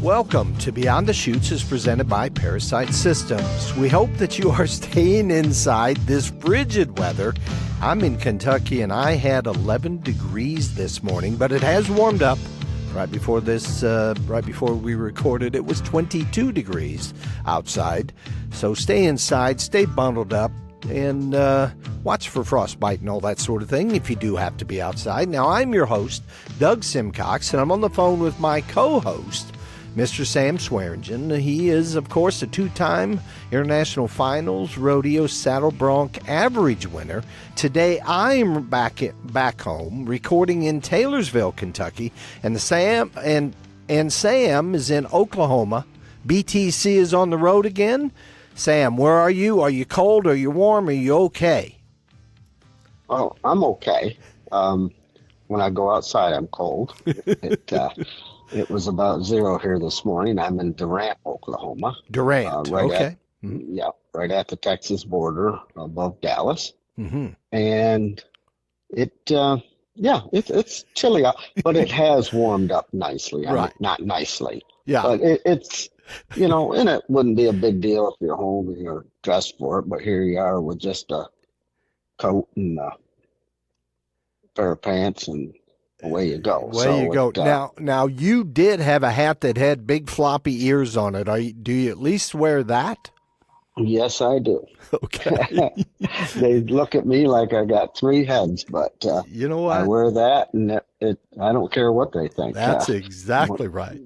Welcome to Beyond the Chutes is presented by ParaSight Systems. We hope that you are staying inside this frigid weather. I'm in Kentucky and I had 11 degrees this morning, but it has warmed up. Right before we recorded, it was 22 degrees outside. So stay inside, stay bundled up, and watch for frostbite and all that sort of thing if you do have to be outside. Now, I'm your host, Doug Simcox, and I'm on the phone with my co-host, Mr. Sam Swearingen. He is, of course, a two-time International Finals Rodeo Saddle Bronc average winner. Today, I'm back home recording in Taylorsville, Kentucky, and Sam is in Oklahoma. BTC is on the road again. Sam, where are you? Are you cold? Are you warm? Are you okay? Oh, I'm okay. When I go outside, I'm cold. It was about 0 here this morning. I'm in Durant, Oklahoma. Durant, okay. Yeah, right at the Texas border above Dallas. Mm-hmm. And it's chilly out, but it has warmed up nicely. I mean, not nicely. Yeah. But it's, and it wouldn't be a big deal if you're home and you're dressed for it. But here you are with just a coat and a pair of pants and away you go. Now you did have a hat that had big floppy ears on it. Do you at least wear that? Yes, I do. Okay. They look at me like I got 3 heads, but you know what? I wear that, and I don't care what they think. That's exactly right.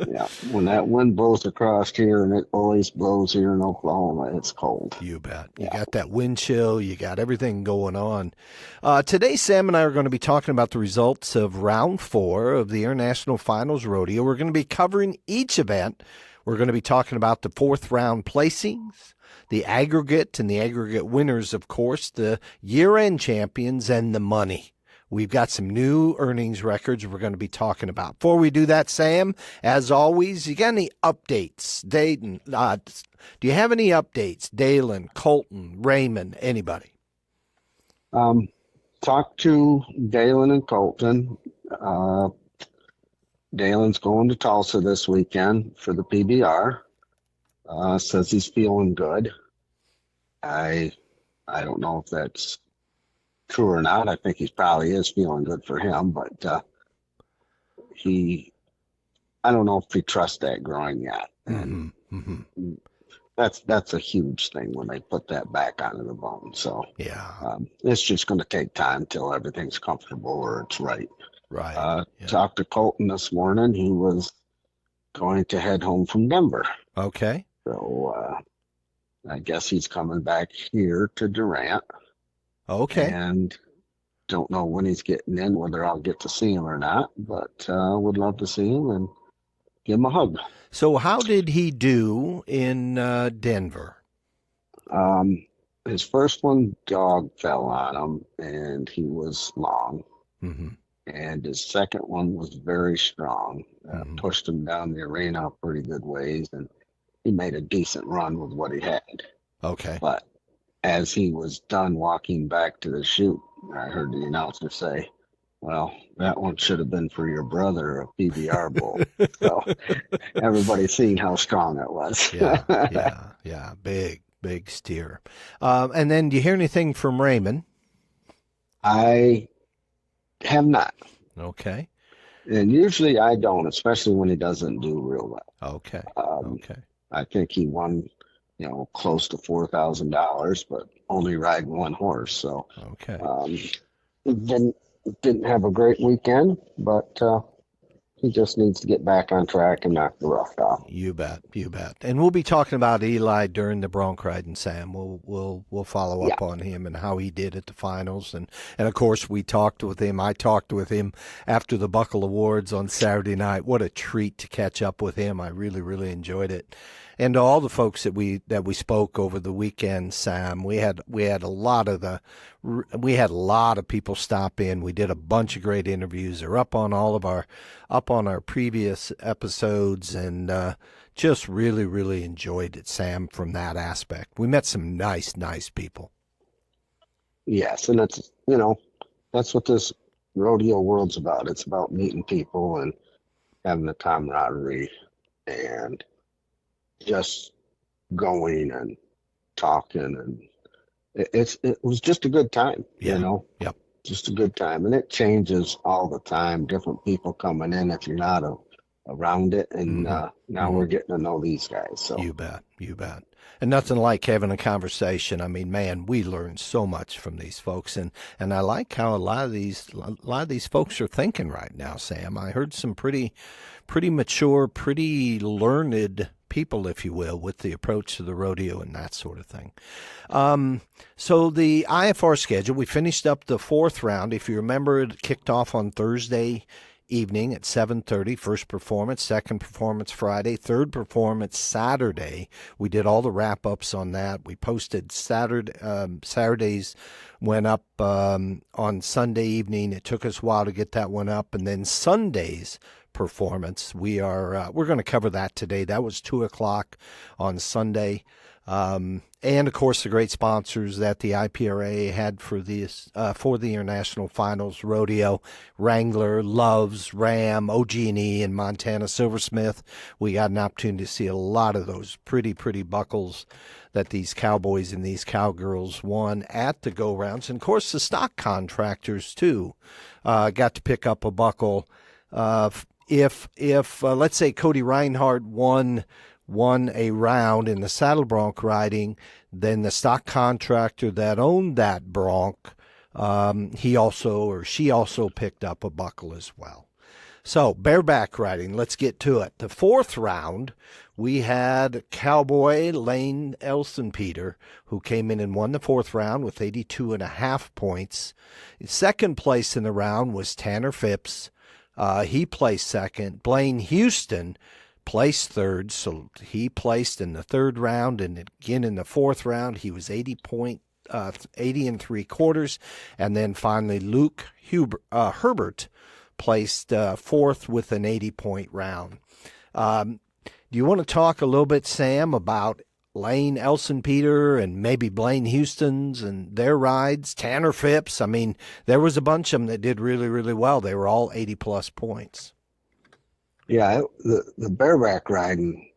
Yeah, when that wind blows across here, and it always blows here in Oklahoma, it's cold. You bet. You got that wind chill. You got everything going on. Today, Sam and I are going to be talking about the results of round 4 of the International Finals Rodeo. We're going to be covering each event. We're going to be talking about the 4th round placings, the aggregate and the aggregate winners, of course, the year-end champions, and the money. We've got some new earnings records we're going to be talking about. Before we do that, Sam, as always, you got any updates? Dayton, do you have any updates? Dalen, Colton, Raymond, anybody? Talked to Dalen and Colton. Dalen's going to Tulsa this weekend for the PBR. Says he's feeling good. I don't know if that's true or not. I think he probably is feeling good for him, but I don't know if he trusts that groin yet. And that's a huge thing when they put that back onto the bone. So it's just going to take time till everything's comfortable or it's right. Right. Talked to Colton this morning. He was going to head home from Denver. Okay. So I guess he's coming back here to Durant. Okay. And don't know when he's getting in, whether I'll get to see him or not, but would love to see him and give him a hug. So how did he do in Denver? His first one, dog fell on him, and he was long. Mm-hmm. And his second one was very strong. Pushed him down the arena pretty good ways, and he made a decent run with what he had. Okay. But as he was done walking back to the chute, I heard the announcer say, well, that one should have been for your brother, a PBR bull. So everybody seen how strong it was. Yeah. Big steer. And then do you hear anything from Raymond? I have not. Okay. And usually I don't, especially when he doesn't do real well. Okay. I think he won, close to $4,000, but only riding one horse. So didn't have a great weekend, but he just needs to get back on track and knock the rust off. You bet. And we'll be talking about Eli during the bronc riding, Sam. We'll follow up on him and how he did at the finals. And of course, we talked with him. I talked with him after the Buckle Awards on Saturday night. What a treat to catch up with him. I really, really enjoyed it. And to all the folks that we spoke over the weekend, Sam, we had a lot of people stop in. We did a bunch of great interviews. They're up on our previous episodes, and just really, really enjoyed it, Sam, from that aspect. We met some nice people. Yes, and that's what this rodeo world's about. It's about meeting people and having the camaraderie and just going and talking, and it was just a good time, Yeah. you know, Yep. just a good time. And it changes all the time. Different people coming in if you're not around it. And now we're getting to know these guys. So You bet. You bet. And nothing like having a conversation. I mean, man, we learn so much from these folks, and I like how a lot of these folks are thinking right now, Sam. I heard some pretty mature, pretty learned people, if you will, with the approach to the rodeo and that sort of thing. So the IFR schedule, we finished up the fourth round. If you remember, it kicked off on Thursday evening at 7:30. First performance, second performance Friday, third performance Saturday. We did all the wrap-ups on that. We posted Saturdays went up on Sunday evening. It took us a while to get that one up, and then Sunday's performance, we're going to cover that today. That was 2:00 on Sunday. And of course the great sponsors that the IPRA had for the international finals: Rodeo, Wrangler, Loves, Ram, OG&E, and Montana Silversmith. We got an opportunity to see a lot of those pretty buckles that these cowboys and these cowgirls won at the go rounds. And of course the stock contractors too got to pick up a buckle. If let's say Cody Reinhardt won a round in the saddle bronc riding, then the stock contractor that owned that bronc, she also picked up a buckle as well. So bareback riding, let's get to it. The fourth round, we had Cowboy Lane Elsenpeter, who came in and won the fourth round with 82.5 points. Second place in the round was Tanner Phipps. He placed second. Blaine Houston placed third, so he placed in the third round, and again in the fourth round he was 80 and 3/4, and then finally Luke Herbert placed fourth with an 80-point round. Do you want to talk a little bit, Sam, about Lane Elsenpeter and maybe Blaine Houston's and their rides? Tanner Phipps, I mean, there was a bunch of them that did really well. They were all 80-plus points. Yeah, the bareback riding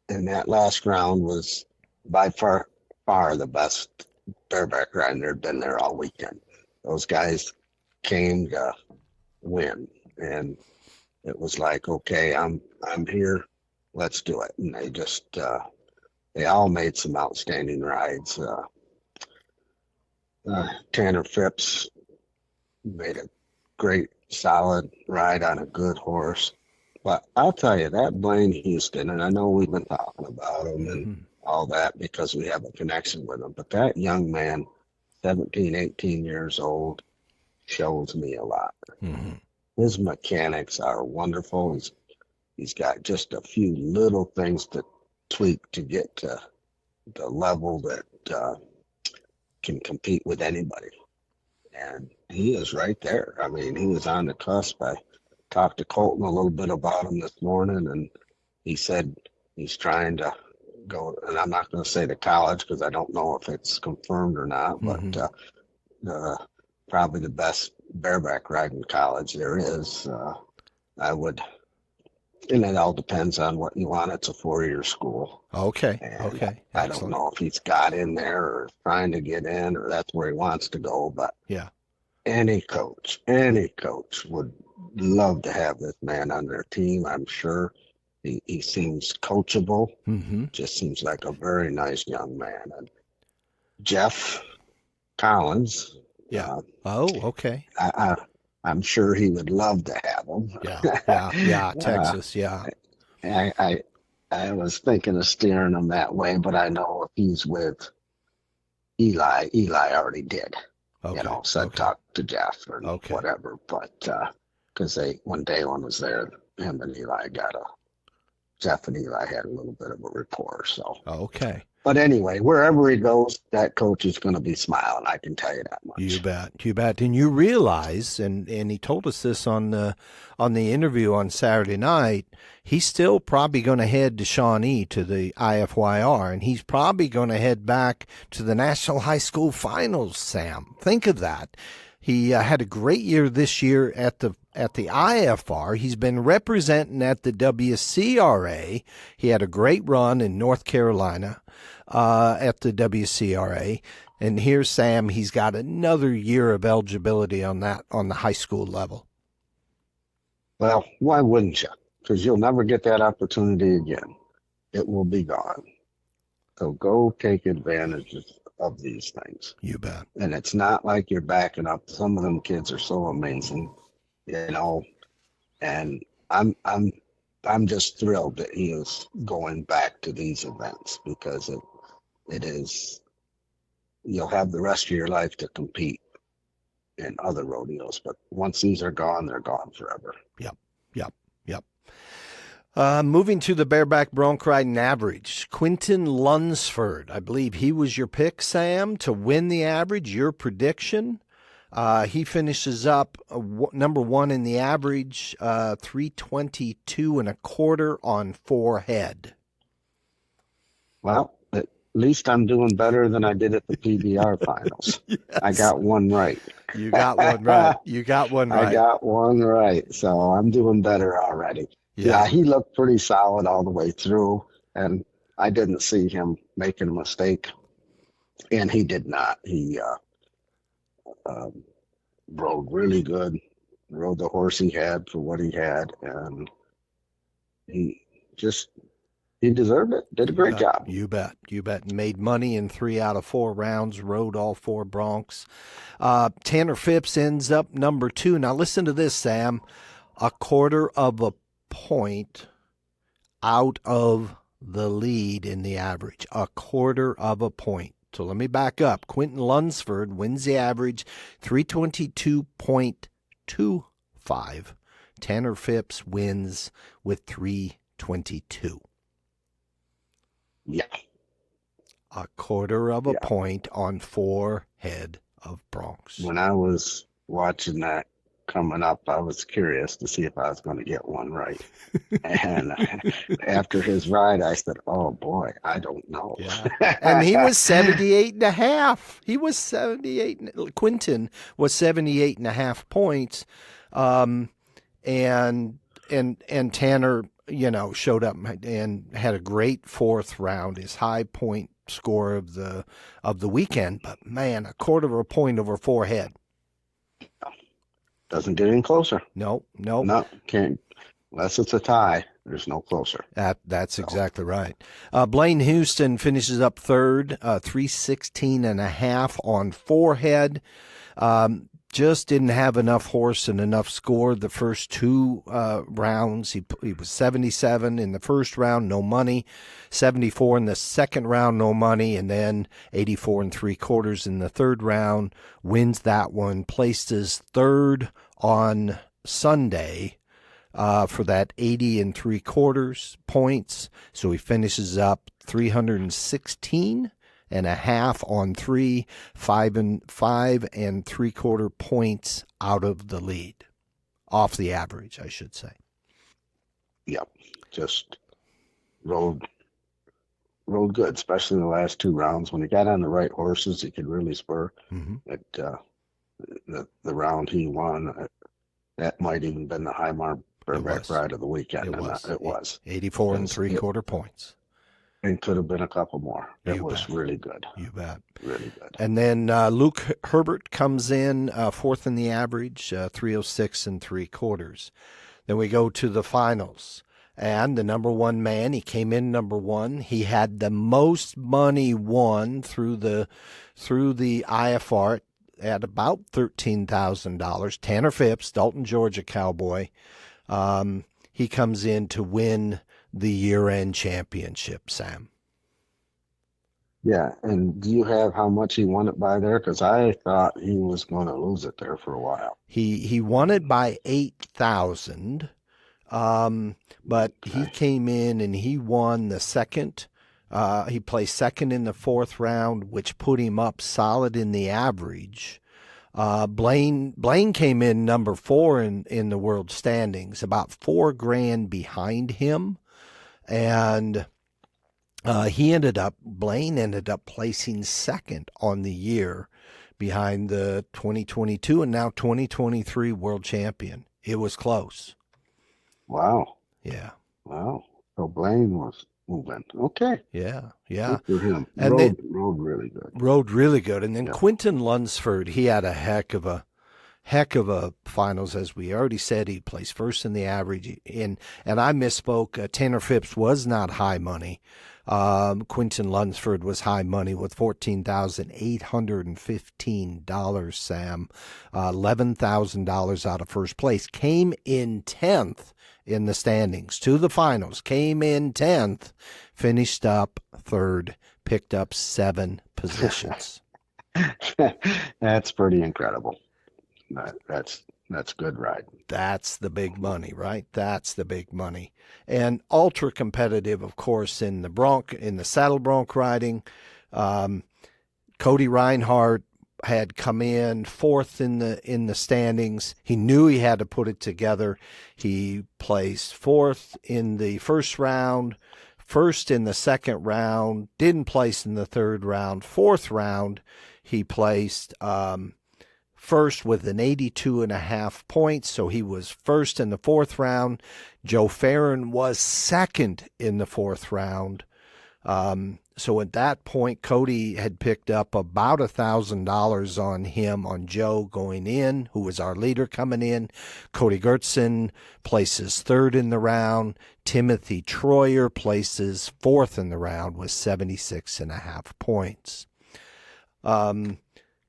in that last round was by far the best bareback riding there'd been there all weekend. Those guys came to win, and it was like, okay, I'm here, let's do it. And they all made some outstanding rides. Tanner Phipps made a great, solid ride on a good horse. But I'll tell you, that Blaine Houston, and I know we've been talking about him and all that because we have a connection with him, but that young man, 17, 18 years old, shows me a lot. His mechanics are wonderful. He's got just a few little things to tweak to get to the level that can compete with anybody. And he is right there. I mean, he was on the cusp. I talked to Colton a little bit about him this morning, and he said he's trying to go, and I'm not going to say to college because I don't know if it's confirmed or not, but probably the best bareback riding college there is. And it all depends on what you want. It's a 4-year school. Okay. And Okay. I don't know if he's got in there or trying to get in or that's where he wants to go, but yeah, any coach would love to have this man on their team. I'm sure he seems coachable. Just seems like a very nice young man. And Jeff Collins. Yeah. Okay. I'm sure he would love to have him. Yeah. Texas. Yeah. I was thinking of steering him that way, but I know if he's with Eli already did. Okay. Talk to Jeff or Okay. whatever. But because when Dalen was there, him and Eli Jeff and Eli had a little bit of a rapport. So okay. But anyway, wherever he goes, that coach is going to be smiling. I can tell you that much. You bet. And you realize, and he told us this on the interview on Saturday night, he's still probably going to head to Shawnee to the IFYR, and he's probably going to head back to the National High School Finals, Sam. Think of that. He had a great year this year at the at the IFR. He's been representing at the WCRA. He had a great run in North Carolina at the WCRA. And here's Sam. He's got another year of eligibility on the high school level. Well, why wouldn't you? Because you'll never get that opportunity again. It will be gone. So go take advantage of these things. You bet. And it's not like you're backing up. Some of them kids are so amazing, and I'm just thrilled that he is going back to these events, because it is, you'll have the rest of your life to compete in other rodeos, but once these are gone, they're gone forever. Yep. Moving to the bareback bronc riding average, Quinton Lunsford, I believe he was your pick, Sam, to win the average. Your prediction? He finishes up number one in the average, 322 and a quarter on 4 head. Well, at least I'm doing better than I did at the PBR finals. Yes. I got one right. You got one right. I got one right. So I'm doing better already. Yeah, he looked pretty solid all the way through, and I didn't see him making a mistake, and he did not. He rode really good, rode the horse he had for what he had, and he deserved it. Did a great job. You bet. Made money in 3 out of 4 rounds, rode all 4 broncs. Tanner Phipps ends up number 2. Now listen to this, Sam. A quarter of a point out of the lead in the average. A quarter of a point. So let me back up. Quinton Lunsford wins the average, 322.25. Tanner Phipps wins with 322. Yeah. A quarter of a point on 4 head of broncs. When I was watching that coming up, I was curious to see if I was going to get one right. And after his ride, I said, oh boy, I don't know. Yeah. And he was 78 and a half. Quinton was 78 and a half points. And Tanner, showed up and had a great 4th round, his high point score of the weekend. But man, a quarter of a point over 4 head. Doesn't get any closer. No, can't. Unless it's a tie, there's no closer. That's exactly right. Blaine Houston finishes up 3rd, 316 and a half on 4 head. Just didn't have enough horse and enough score the first 2 rounds. He was 77 in the first round, no money. 74 in the second round, no money. And then 84 3/4 in the third round. Wins that one. Places 3rd on Sunday for that 80 3/4 points. So he finishes up 316 and a half on 3, 5 3/4 points out of the lead, off the average, I should say. Yep, just rode good, especially in the last 2 rounds. When he got on the right horses, he could really spur. Mm-hmm. The round he won, that might even been the high mark bareback ride of the weekend. It was 84 3/4 points. And could have been a couple more. It was really good. You bet. Really good. And then Luke Herbert comes in 4th in the average, 306 3/4. Then we go to the finals. And the number 1 man, he came in number 1. He had the most money won through the IFR at about $13,000. Tanner Phipps, Dalton, Georgia cowboy. He comes in to win the year-end championship, Sam. Yeah, and do you have how much he won it by there? Because I thought he was going to lose it there for a while. He won it by 8,000, but he came in and he won the second. He placed 2nd in the 4th round, which put him up solid in the average. Blaine came in number 4 in the world standings, about $4,000 behind him. And Blaine ended up placing 2nd on the year behind the 2022 and now 2023 world champion. It was close. Wow. Yeah. Wow. So Blaine was moving. Okay. Yeah. Yeah. Good for him. And Rode really good. rode really good. And then Yeah. Quinton Lunsford, he had a heck of a finals. As we already said, he placed first in the average. And I misspoke. Tanner Phipps was not high money. Quinton Lunsford was high money with $14,815, Sam. $11,000 out of first place. Came in 10th in the standings to the finals. Came in 10th. Finished up third. Picked up 7 positions. That's pretty incredible. That's good ride. That's the big money, right? That's the big money. And ultra competitive, of course, in the saddle bronc riding. Cody Reinhardt had come in 4th in the standings. He knew he had to put it together. He placed 4th in the first round, 1st in the second round, didn't place in the third round. 4th round, he placed first with an 82.5 points, so he was first in the 4th round. Joe Farron was second in the 4th round. So at that point, Cody had picked up about $1,000 on Joe going in, who was our leader coming in. Cody Gertson places 3rd in the round. Timothy Troyer places 4th in the round with 76.5 points.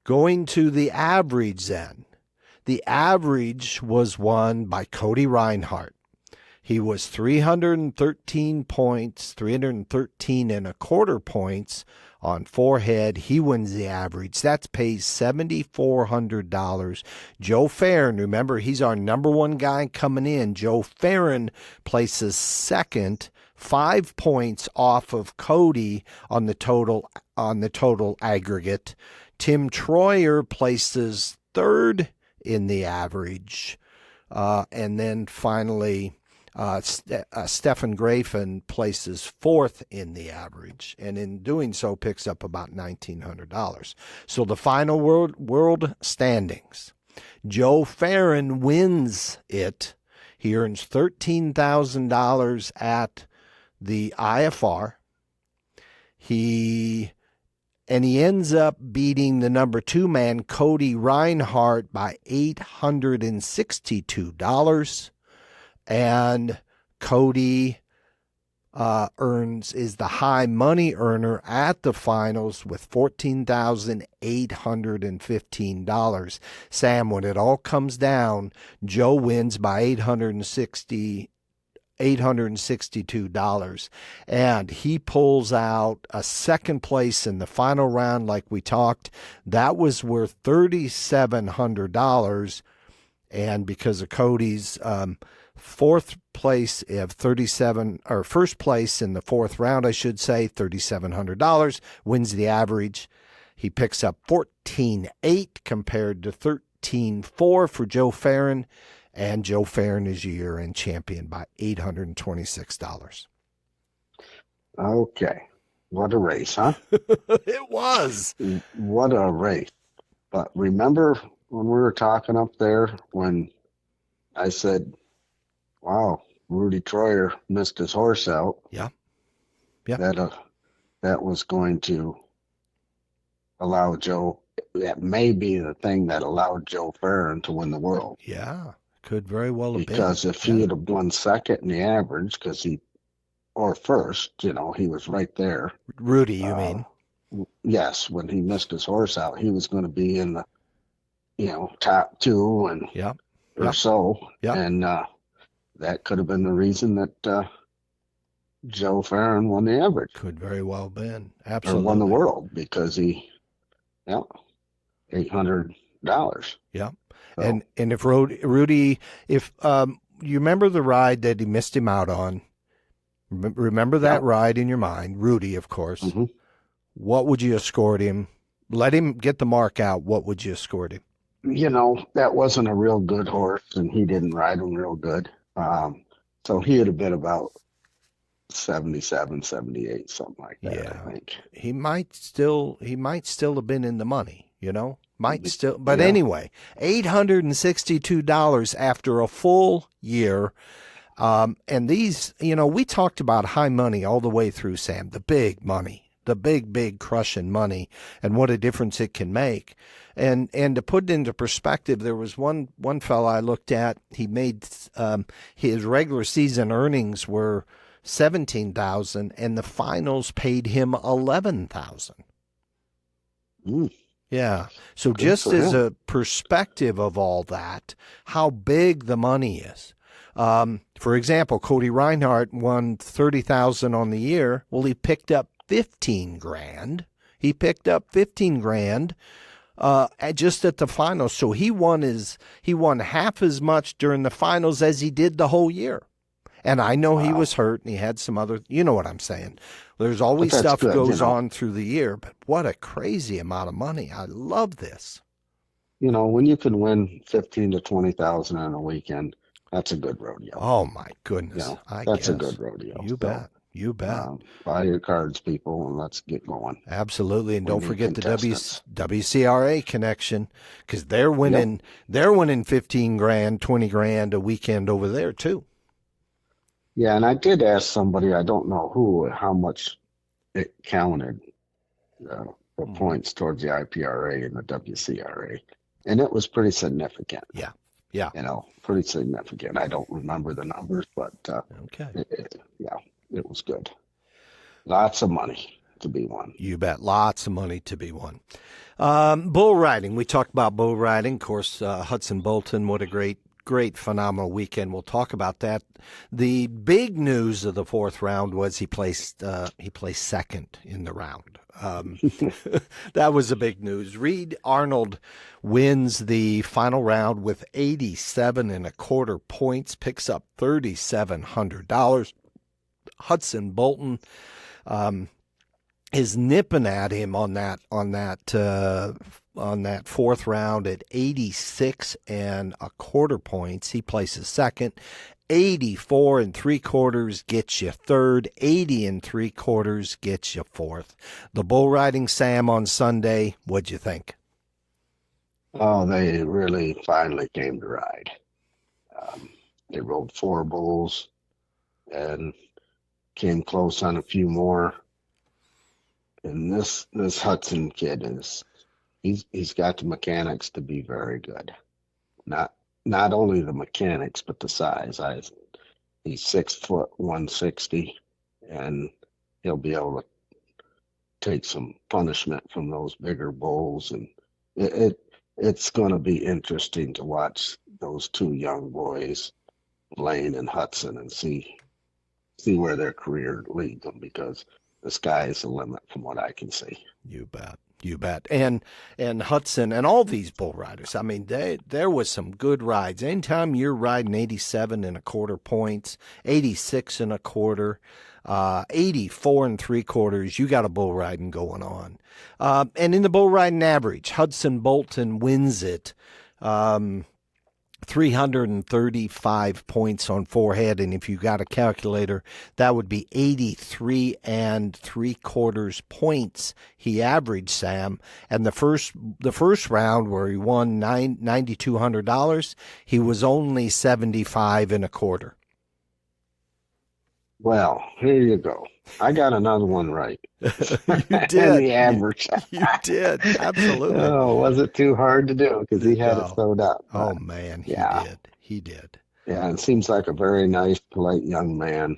Going to the average then. The average was won by Cody Reinhardt. He was 313 points, 313.25 points on 4 head. He wins the average. That pays $7,400. Joe Farron, remember, he's our number 1 guy coming in. Joe Farron places 2nd, 5 points off of Cody on the total aggregate. Tim Troyer places 3rd in the average. And then finally, Stefan Grafen places 4th in the average, and in doing so picks up about $1,900. So the final world standings. Joe Farron wins it. He earns $13,000 at the IFR. He ends up beating the number 2 man, Cody Reinhardt, by $862. And Cody is the high money earner at the finals with $14,815. Sam, when it all comes down, Joe wins by $862, and he pulls out a 2nd place in the final round like we talked. That was worth $3,700, and because of Cody's 4th place of 37, or first place in the 4th round, I should say, $3,700, wins the average. He picks up $14,800 compared to $13,400 for Joe Farron, and Joe Farron is year-end champion by $826. Okay. What a race, huh? It was. What a race. But remember when we were talking up there when I said, wow, Rudy Troyer missed his horse out. Yeah. That was going to allow Joe, that may be the thing that allowed Joe Farron to win the world. Yeah, could very well have been. Because if he had won 2nd in the average, or 1st, he was right there. Rudy, you mean? Yes, when he missed his horse out, he was going to be in the, top 2 and so. Yeah. And that could have been the reason that Joe Farron won the average. Could very well have been. Absolutely. Or won the world because $800. Yeah. So, And if Rudy, if you remember the ride that he missed him out on, remember that ride in your mind, Rudy, of course. Mm-hmm. What would you have scored him? Let him get the mark out. What would you have scored him? That wasn't a real good horse, and he didn't ride him real good. So he would have been about 77, 78, something like that, I think. He might still have been in the money. Might still, but Yeah. anyway, $862 after a full year. And these, we talked about high money all the way through, Sam, the big money, the big crushing money, and what a difference it can make. And to put it into perspective, there was one fellow I looked at. He made his regular season earnings were $17,000, and the finals paid him $11,000. Yeah. So just as a perspective of all that, how big the money is. For example, Cody Reinhardt won $30,000 on the year. Well, he picked up $15,000. He picked up $15,000 just at the finals. So he won half as much during the finals as he did the whole year. And I know he was hurt and he had some other, you know what I'm saying. There's always stuff good, goes on through the year, but what a crazy amount of money. I love this. When you can win 15 to 20,000 on a weekend, that's a good rodeo. Oh my goodness. That's a good rodeo. You bet. You bet. Buy your cards, people, and let's get going. Absolutely. And don't forget the WCRA connection, because they're winning $15,000, $20,000 a weekend over there too. Yeah, and I did ask somebody, I don't know how much it counted for points towards the IPRA and the WCRA, and it was pretty significant. Yeah. Pretty significant. I don't remember the numbers, but okay. It was good. Lots of money to be won. You bet. Lots of money to be won. Bull riding. We talked about bull riding. Of course, Hudson Bolton, what a great, phenomenal weekend. We'll talk about that. The big news of the fourth round was he placed second in the round. That was a big news. Reed Arnold wins the final round with 87.25 points, picks up $3,700. Hudson Bolton is nipping at him on that fourth round at 86.25 points. He places second. 84.75 gets you third. 80.75 gets you fourth. The bull riding, Sam, on Sunday, what'd you think? Oh, they really finally came to ride. They rode 4 bulls and came close on a few more. And this Hudson kid he's got the mechanics to be very good. Not only the mechanics, but the size. He's 6 foot 160, and he'll be able to take some punishment from those bigger bulls. And it's going to be interesting to watch those 2 young boys, Lane and Hudson, and see where their career leads them, because the sky is the limit from what I can see. You bet. You bet. And Hudson and all these bull riders, I mean, there was some good rides. Anytime you're riding 87.25 points, 86.25, 84.75, you got a bull riding going on. And in the bull riding average, Hudson Bolton wins it 335 points on forehead, and if you got a calculator, that would be 83.75 points he averaged, Sam. And the first round, where he won $9,200, he was only 75.25. Well, here you go. I got another one right. You did. The average. You did. Absolutely. Oh, was it too hard to do? Because he had it sewed up. Oh, man. He did. Yeah, and seems like a very nice, polite young man.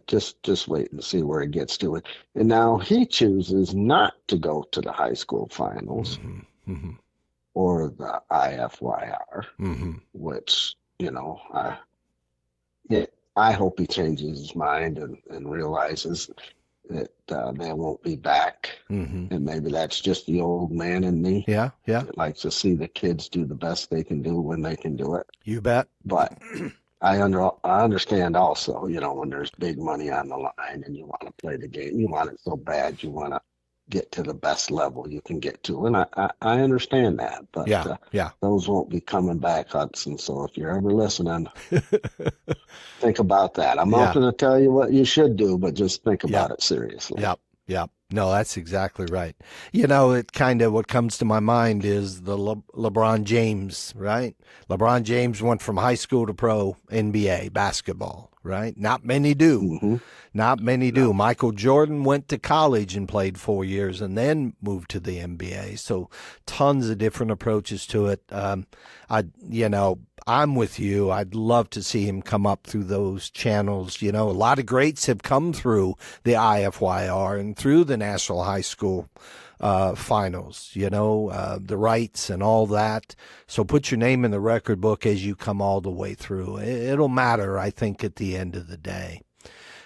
Just wait and see where he gets to it. And now he chooses not to go to the high school finals or the IFYR, which, I hope he changes his mind and realizes that they won't be back. And maybe that's just the old man in me. Yeah. That likes to see the kids do the best they can do when they can do it. You bet. But I understand also, when there's big money on the line and you want to play the game, you want it so bad, you want to get to the best level you can get to. And I understand that, but those won't be coming back, Hudson. So if you're ever listening, think about that. I'm not going to tell you what you should do, but just think about it seriously. Yep. Yeah, no, that's exactly right. You know, it kind of what comes to my mind is the LeBron James, right? LeBron James went from high school to pro NBA basketball, right? Not many do. Hmm. Not many do. No. Michael Jordan went to college and played 4 years and then moved to the NBA. So tons of different approaches to it. I'm with you. I'd love to see him come up through those channels. You know, a lot of greats have come through the IFYR and through the National High School finals, the rights and all that. So put your name in the record book as you come all the way through. It'll matter, I think, at the end of the day.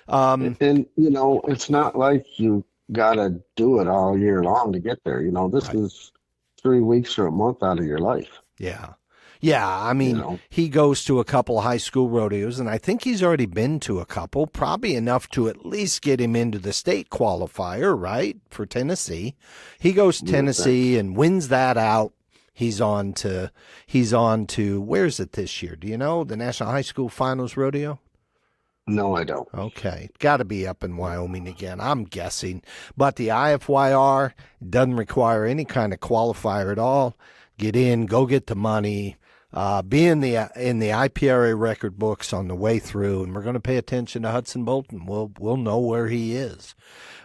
And it's not like you got to do it all year long to get there. This Right. is 3 weeks or a month out of your life. Yeah. Yeah, I You mean, know, he goes to a couple of high school rodeos, and I think he's already been to a couple, probably enough to at least get him into the state qualifier, right, for Tennessee. He goes to you would think. Tennessee and wins that out. He's on to where's it this year? Do you know the National High School Finals Rodeo? No, I don't. Okay, got to be up in Wyoming again, I'm guessing. But the IFYR doesn't require any kind of qualifier at all. Get in, go get the money, be in the IPRA record books on the way through, and we're going to pay attention to Hudson Bolton. We'll know where he is.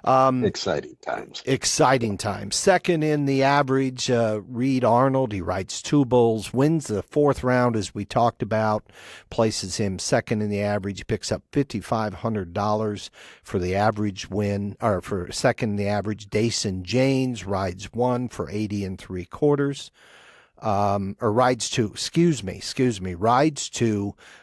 Exciting times. Exciting time. Second in the average, Reed Arnold. He rides 2 bulls, wins the 4th round, as we talked about, places him second in the average, picks up $5,500 for the average win, or for second in the average. Dason Janes rides 1 for 80 3/4. Rides 2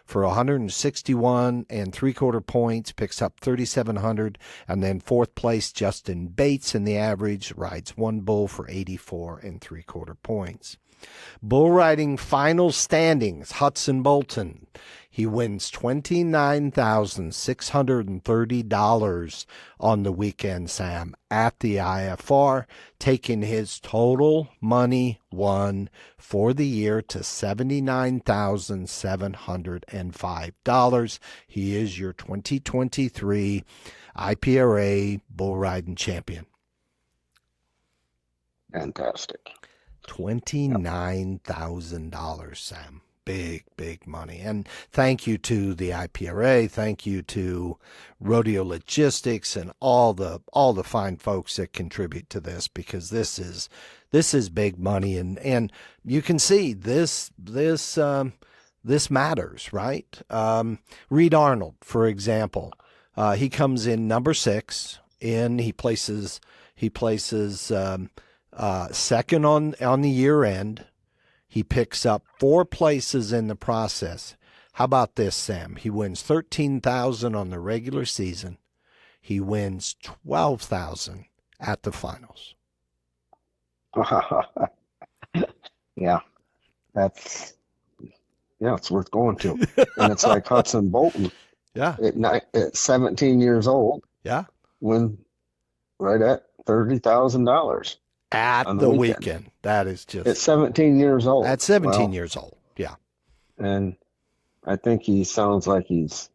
for 161 3/4 points, picks up 3,700, and then 4th place Justin Bates in the average rides 1 bull for 84 3/4 points. Bull riding final standings, Hudson Bolton. He wins $29,630 on the weekend, Sam, at the IFR, taking his total money won for the year to $79,705. He is your 2023 IPRA bull riding champion. Fantastic. $29,000, Sam. Big money. And thank you to the IPRA. Thank you to Rodeo Logistics and all the fine folks that contribute to this, because this is big money, and you can see this matters, right? Reed Arnold, for example, he comes in number 6 in. He places second on the year end. He picks up 4 places in the process. How about this, Sam? He wins $13,000 on the regular season. He wins $12,000 at the finals. Yeah, it's worth going to. And it's like Hudson Bolton Yeah, at 17 years old, yeah. win right at $30,000 At on the the weekend. That is at just, 17 years old. at 17 Well, years old. Yeah. and I think he sounds like he's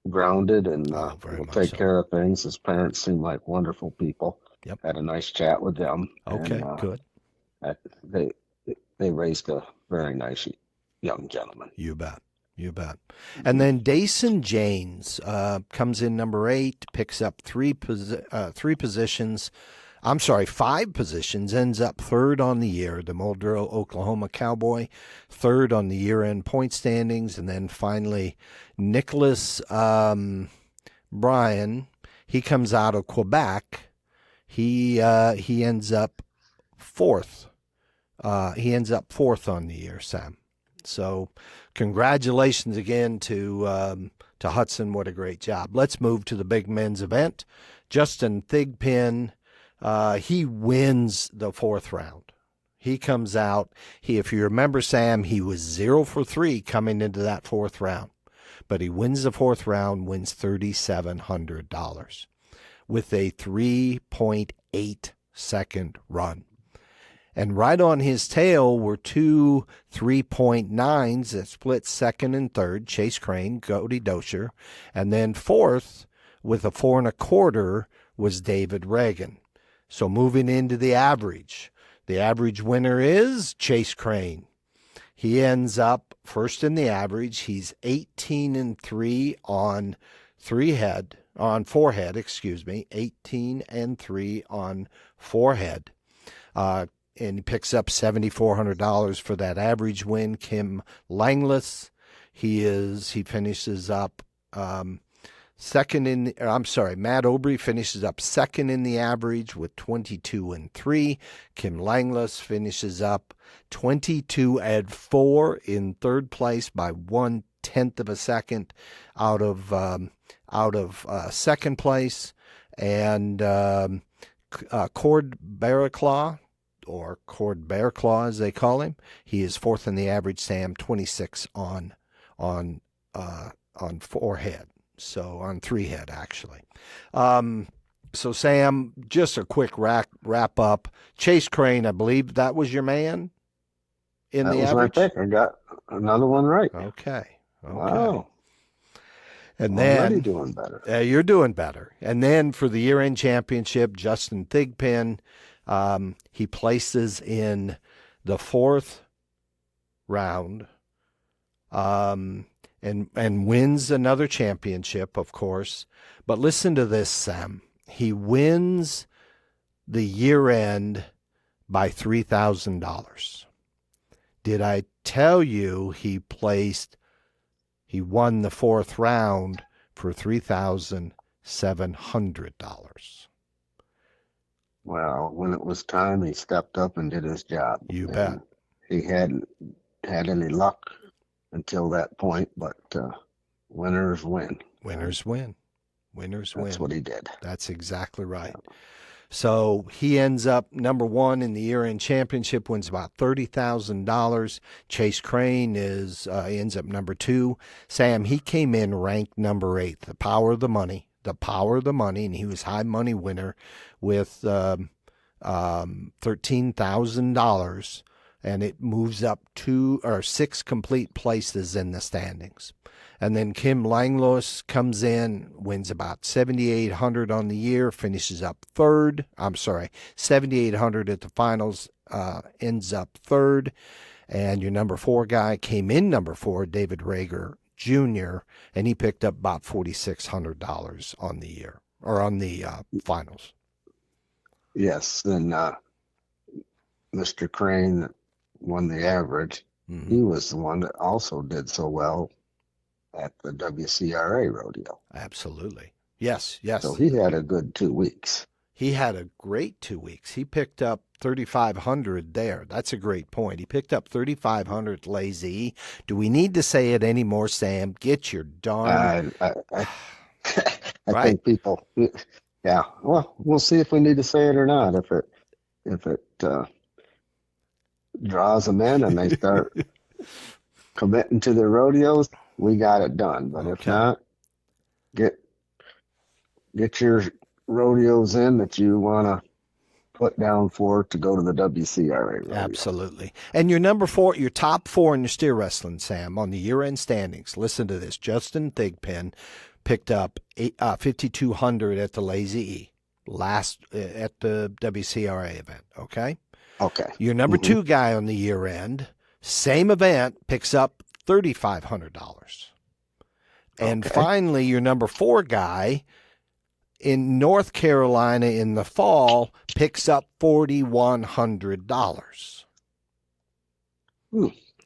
grounded and Very will much take so. care of things. His parents seem like wonderful people. Yep. Had a nice chat with them. Okay, and, good. they raised a very nice young gentleman. You bet. And then Dason Janes comes in number 8, picks up 5 positions, ends up 3rd on the year. The Muldrow, Oklahoma Cowboy, 3rd on the year-end point standings. And then finally, Nicholas Bryan, he comes out of Quebec. He ends up 4th. He ends up 4th on the year, Sam. So congratulations again to Hudson. What a great job. Let's move to the big men's event. Justin Thigpen, he wins the 4th round. He comes out. If you remember, Sam, he was 0 for 3 coming into that 4th round. But he wins the 4th round, wins $3,700 with a 3.8 second run. And right on his tail were 2 3.9s that split 2nd and 3rd, Chase Crane, Cody Dosher. And then 4th with a 4 1/4 was David Reagan. So moving into the average winner is Chase Crane. He ends up first in the average. He's 18-3 on forehead, 18-3 on forehead. And he picks up $7,400 for that average win. Kim Langless, he finishes up Matt Obrey finishes up second in the average with 22-3. Kim Langless finishes up 22-4 in third place by 1/10 of a second out of second place. And Cord Bearclaw, or Cord Bearclaw as they call him, he is fourth in the average, Sam, 26 on forehead. So on three head, actually. So, Sam, just a quick wrap up. Chase Crane, I believe that was your man in the average? That was my pick. I got another one right. Okay. Wow. And already then doing better. You're doing better. And then for the year-end championship, Justin Thigpen, he places in the fourth round. And wins another championship, of course. But listen to this, Sam. He wins the year-end by $3,000. Did I tell you he won the fourth round for $3,700? Well, when it was time, he stepped up and did his job. You bet. He hadn't had any luck until that point, but winners win. Winners win. That's what he did. That's exactly right. Yeah. So he ends up number one in the year-end championship, wins about $30,000. Chase Crane ends up number two. Sam, he came in ranked number 8. The power of the money, and he was high money winner with $13,000. And it moves up 6 complete places in the standings. And then Kim Langless comes in, wins about $7,800 on the year, finishes up third. $7,800 at the finals, ends up third. And your number 4 guy came in number 4, David Rager Jr., and he picked up about $4,600 on the year, or on the finals. Yes, and Mr. Crane won the average. Mm-hmm. He was the one that also did so well at the WCRA Rodeo. Absolutely. Yes. So he had a good 2 weeks. He had a great 2 weeks. He picked up $3,500 there. That's a great point. He picked up $3,500 Lazy. Do we need to say it anymore, Sam? Get your darn... I think people... Yeah. Well, we'll see if we need to say it or not. If it draws them in and they start committing to their rodeos, we got it done. But if not, get your rodeos in that you want to put down for to go to the WCRA Rodeo. Absolutely. And your number 4, your top 4 in your steer wrestling, Sam, on the year-end standings. Listen to this. Justin Thigpen picked up $5,200 at the Lazy E at the WCRA event. Okay. Your number 2 guy on the year end, same event, picks up $3,500. And finally, your number 4 guy in North Carolina in the fall picks up $4,100.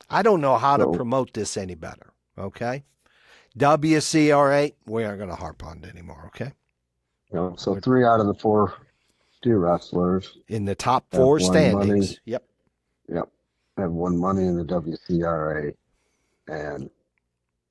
I don't know how to promote this any better. Okay. WCRA, we aren't going to harp on it anymore. Okay. So 3 out of the 4 steer wrestlers in the top 4 standings. Yep. Have won money in the WCRA, and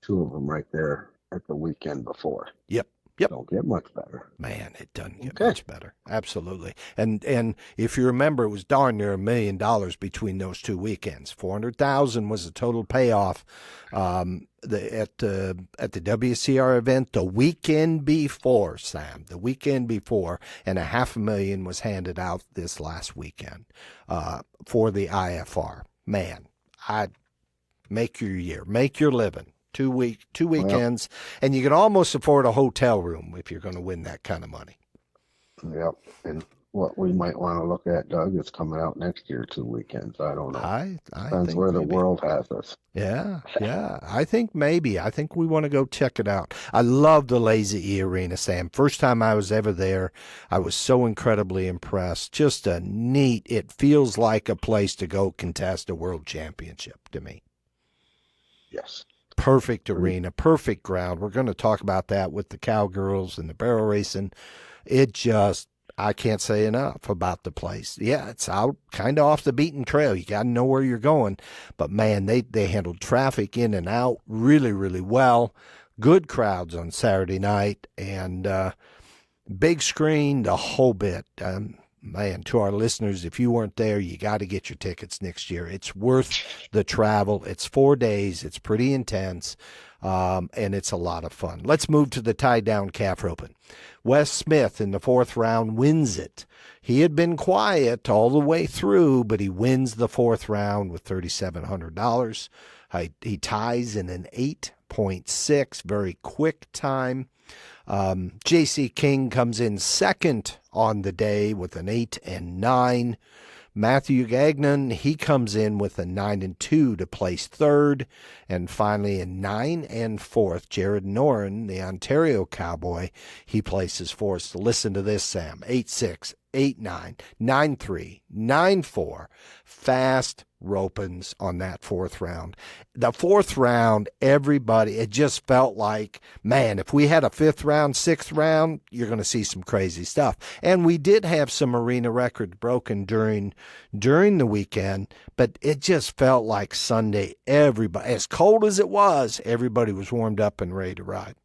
2 of them right there at the weekend before. Yep. Don't get much better. Man, it doesn't get much better. Absolutely. And if you remember, it was darn near $1 million between those 2 weekends. $400,000 was the total payoff at the WCR event the weekend before, Sam. The weekend before, and $500,000 was handed out this last weekend for the IFR. Man, I'd make your year, make your living. 2 weekends, and you can almost afford a hotel room if you're going to win that kind of money. Yep. And what we might want to look at, Doug, is coming out next year, 2 weekends. I don't know. I Depends think where the maybe. world has us. Yeah, yeah. I think maybe. I think we want to go check it out. I love the Lazy E Arena, Sam. First time I was ever there, I was so incredibly impressed. Just a neat, it feels like a place to go contest a world championship to me. Yes. Perfect Pretty, arena, perfect ground. We're going to talk about that with the cowgirls and the barrel racing. It just, I can't say enough about the place. Yeah, it's out kind of off the beaten trail. You got to know where you're going. But man, they handled traffic in and out really, really well. Good crowds on Saturday night and big screen, the whole bit. Man, to our listeners, if you weren't there, you got to get your tickets next year. It's worth the travel. It's 4 days. It's pretty intense, and it's a lot of fun. Let's move to the tie-down calf roping. Wes Smith in the fourth round wins it. He had been quiet all the way through, but he wins the fourth round with $3,700. He ties in an 8.6, very quick time. J.C. King comes in second on the day with an 8 and 9. Matthew Gagnon, he comes in with a 9 and 2 to place third. And finally, a 9 and 4th, Jared Noren, the Ontario Cowboy, he places fourth. So listen to this, Sam. 8-6, 8-9, 9-3, 9-4. Fast ropings on that fourth round. The fourth round, everybody, it just felt like, man, if we had a fifth round, sixth round, you're going to see some crazy stuff. And we did have some arena records broken during the weekend, but it just felt like Sunday, everybody, as cold as it was, everybody was warmed up and ready to ride.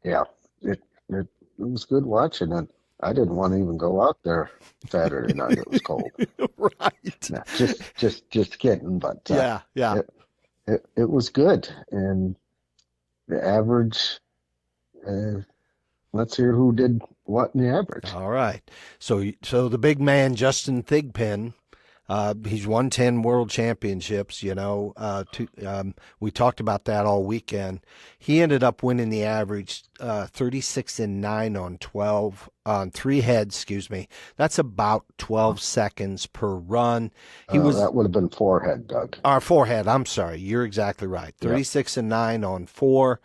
yeah, it was good watching it. I didn't want to even go out there Saturday night. It was cold. Right. Nah, just kidding. But Yeah. it was good. And the average, let's hear who did what in the average. All right. So the big man, Justin Thigpen, he's won 10 world championships, we talked about that all weekend. He ended up winning the average 36 and 9 on 12, on 3 heads, excuse me. That's about 12 seconds per run. That would have been 4 head, Doug. Our 4 head, I'm sorry. You're exactly right. 36 and 9 on 4.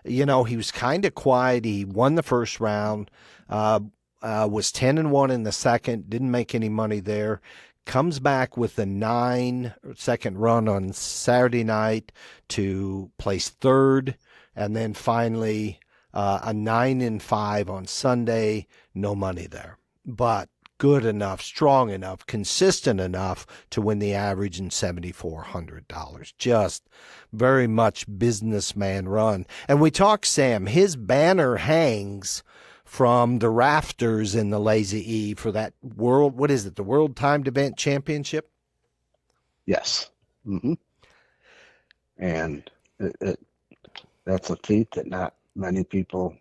He was kind of quiet. He won the first round, was 10 and 1 in the second, didn't make any money there. Comes back with a 9-second run on Saturday night to place third, and then finally a 9 and 5 on Sunday. No money there, but good enough, strong enough, consistent enough to win the average in $7,400. Just very much businessman run. And we talk, Sam, his banner hangs from the rafters in the Lazy E for that world, what is it, the World Timed Event Championship? Yes. Mm-hmm. And that's a feat that not many people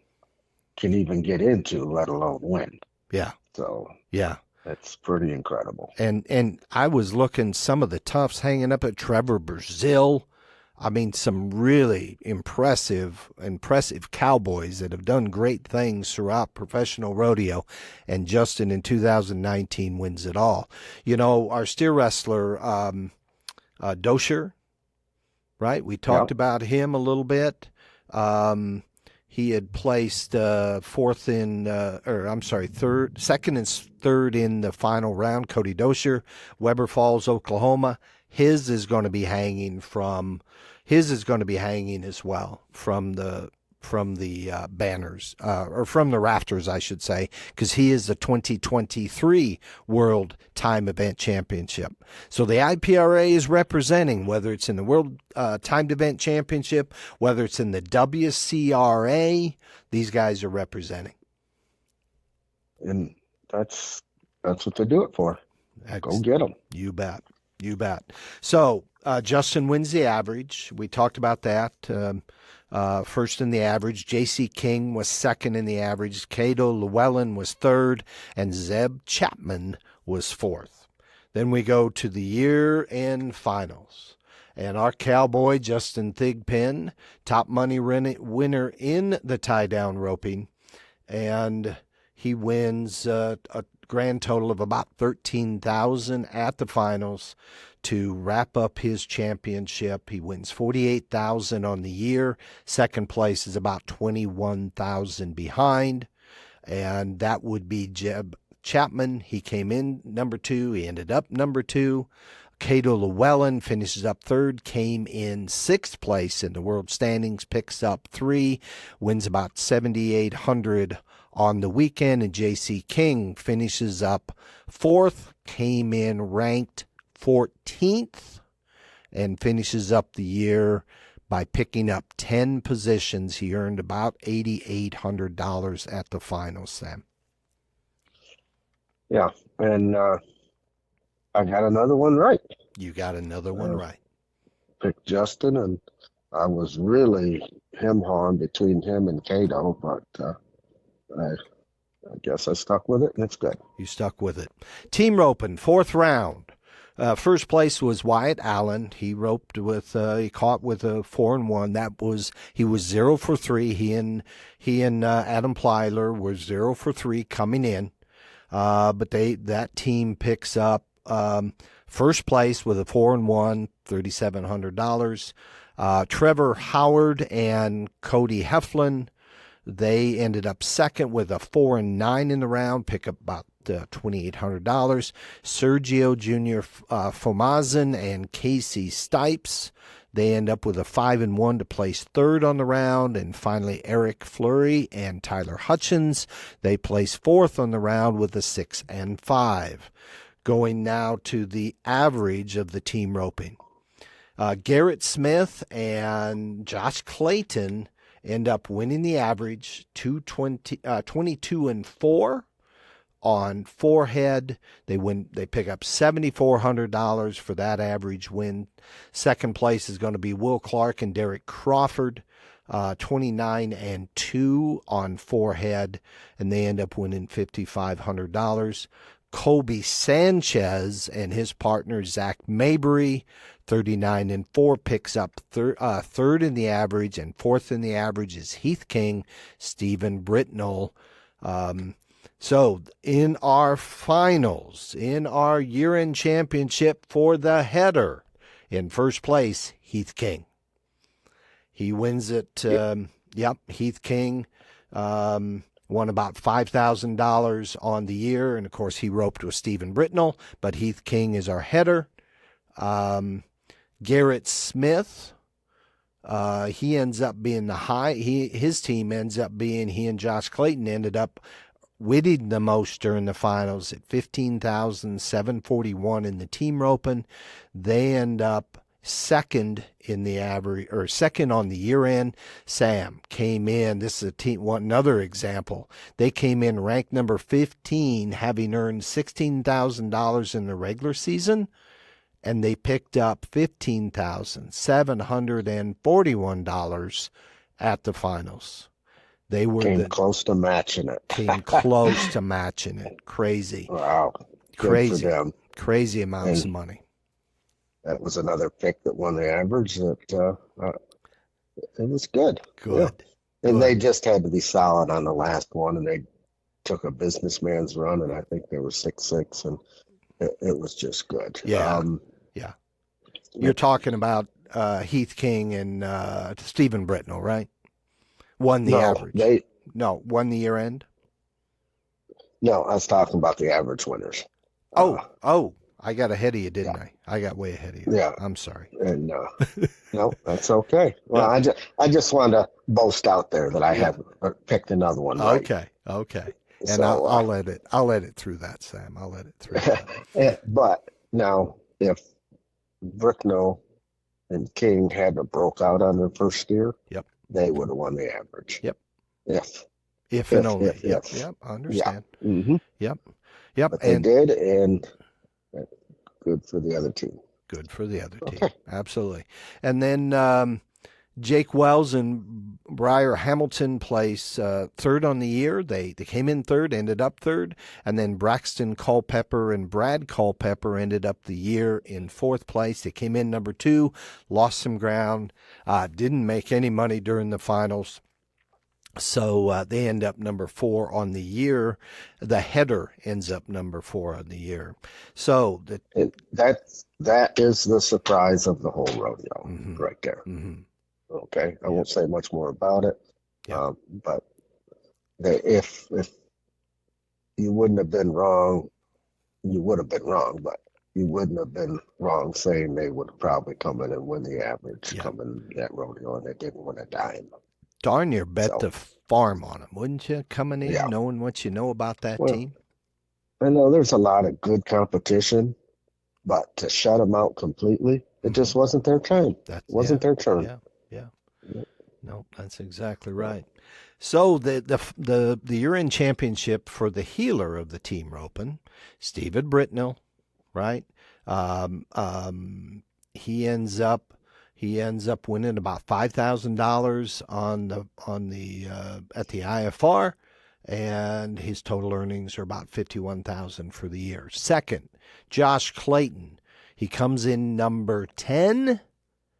can even get into, let alone win. Yeah. So yeah, that's pretty incredible. And I was looking some of the toughs hanging up at Trevor Brazil. I mean, some really impressive cowboys that have done great things throughout professional rodeo. And Justin in 2019 wins it all. Our steer wrestler, Dosher, right? We talked about him a little bit. He had placed second and third in the final round. Cody Dosher, Weber Falls, Oklahoma. His is going to be hanging as well from the banners, or from the rafters, I should say, because he is the 2023 World Time Event Championship. So the IPRA is representing, whether it's in the World Timed Event Championship, whether it's in the WCRA, these guys are representing. And that's what they do it for. Go get them. You bet. So Justin wins the average. We talked about that. First in the average. J.C. King was second in the average. Cato Llewellyn was third. And Zeb Chapman was fourth. Then we go to the year-end finals. And our cowboy, Justin Thigpen, top money winner in the tie-down roping. And He wins a grand total of about $13,000 at the finals to wrap up his championship. He wins $48,000 on the year. Second place is about $21,000 behind, and that would be Jeb Chapman. He came in number 2. He ended up number 2. Cato Llewellyn finishes up 3rd, came in 6th place in the world standings, picks up 3, wins about $7,800 on the weekend, and J.C. King finishes up 4th, came in ranked 14th, and finishes up the year by picking up 10 positions. He earned about $8,800 at the finals, Sam. Yeah, and I got another one right. You got another one right. Picked Justin, and I was really hem-hawing between him and Cato, but I guess I stuck with it, and it's good. You stuck with it. Team roping, 4th round. First place was Wyatt Allen. He roped with, he caught with a 4-1. He was 0 for 3. He and Adam Plyler were 0 for 3 coming in. But that team picks up first place with a 4-1, $3,700. Trevor Howard and Cody Heflin, they ended up second with a 4-9 in the round, pick up about $2,800. Sergio Jr. Fomazin and Casey Stipes, they end up with a 5-1 to place 3rd on the round. And finally, Eric Fleury and Tyler Hutchins, they place 4th on the round with a 6-5. Going now to the average of the team roping. Garrett Smith and Josh Clayton end up winning the average, 22-4 on forehead. They pick up $7,400 for that average win. Second place is going to be Will Clark and Derek Crawford, 29-2 on forehead, and they end up winning $5,500. Colby Sanchez and his partner Zach Mabry, 39-4, picks up 3rd in the average, and 4th in the average is Heath King, Stephen Britnell. So in our finals, in our year-end championship for the header, in first place, Heath King. He wins it. Heath King won about $5,000 on the year, and of course he roped with Stephen Britnell, but Heath King is our header. Garrett Smith, he ends up being the high. His team ends up being, he and Josh Clayton ended up winning the most during the finals at $15,741 in the team roping. They end up second in the average, or second on the year end. Sam came in, this is a team, another example. They came in ranked number 15, having earned $16,000 in the regular season, and they picked up $15,741 at the finals. They were close to matching it. Came close to matching it. Crazy. Wow. Good crazy. For them. Crazy amounts of money. That was another pick that won the average. That it was good. Good. Yeah. And Good. they just had to be solid on the last one, and they took a businessman's run, and I think they were 6-6, and it was just good. Yeah. Yeah. You're talking about Heath King and Stephen Britnell, right? Won the average. Won the year end? No, I was talking about the average winners. I got ahead of you, didn't I? I got way ahead of you. Yeah. I'm sorry. And no, that's okay. Well, I just wanted to boast out there that I have picked another one. Right. Okay. And so, I'll let it through that, Sam. I'll let it through that. But now, if Bricknell and King hadn't broke out on their first year, they would have won the average. Yep. If and only. Yep. I understand. Yeah. Mm-hmm. Yep. But they did, and good for the other team. Good for the other team. Absolutely. And then Jake Wells and Briar Hamilton place third on the year. They came in third, ended up third. And then Braxton Culpepper and Brad Culpepper ended up the year in fourth place. They came in number 2, lost some ground, didn't make any money during the finals. So they end up number 4 on the year. The header ends up number 4 on the year. So That is the surprise of the whole rodeo mm-hmm, right there. mm-hmm, Okay, I won't say much more about it, yeah, but if you wouldn't have been wrong, you would have been wrong, but you wouldn't have been wrong saying they would probably come in and win the average yeah. coming that rodeo, and they didn't win a dime. Darn near bet So the farm on them, wouldn't you? Coming in, yeah, knowing what you know about that well, team. I know there's a lot of good competition, but to shut them out completely, it just wasn't their time. That's Wasn't their turn. yeah. Yep. No, that's exactly right. So the year-end championship for the healer of the team roping, Steven Britnell, right? He ends up winning about $5,000 on the at the IFR, and his total earnings are about $51,000 for the year. Second, Josh Clayton, he comes in number 10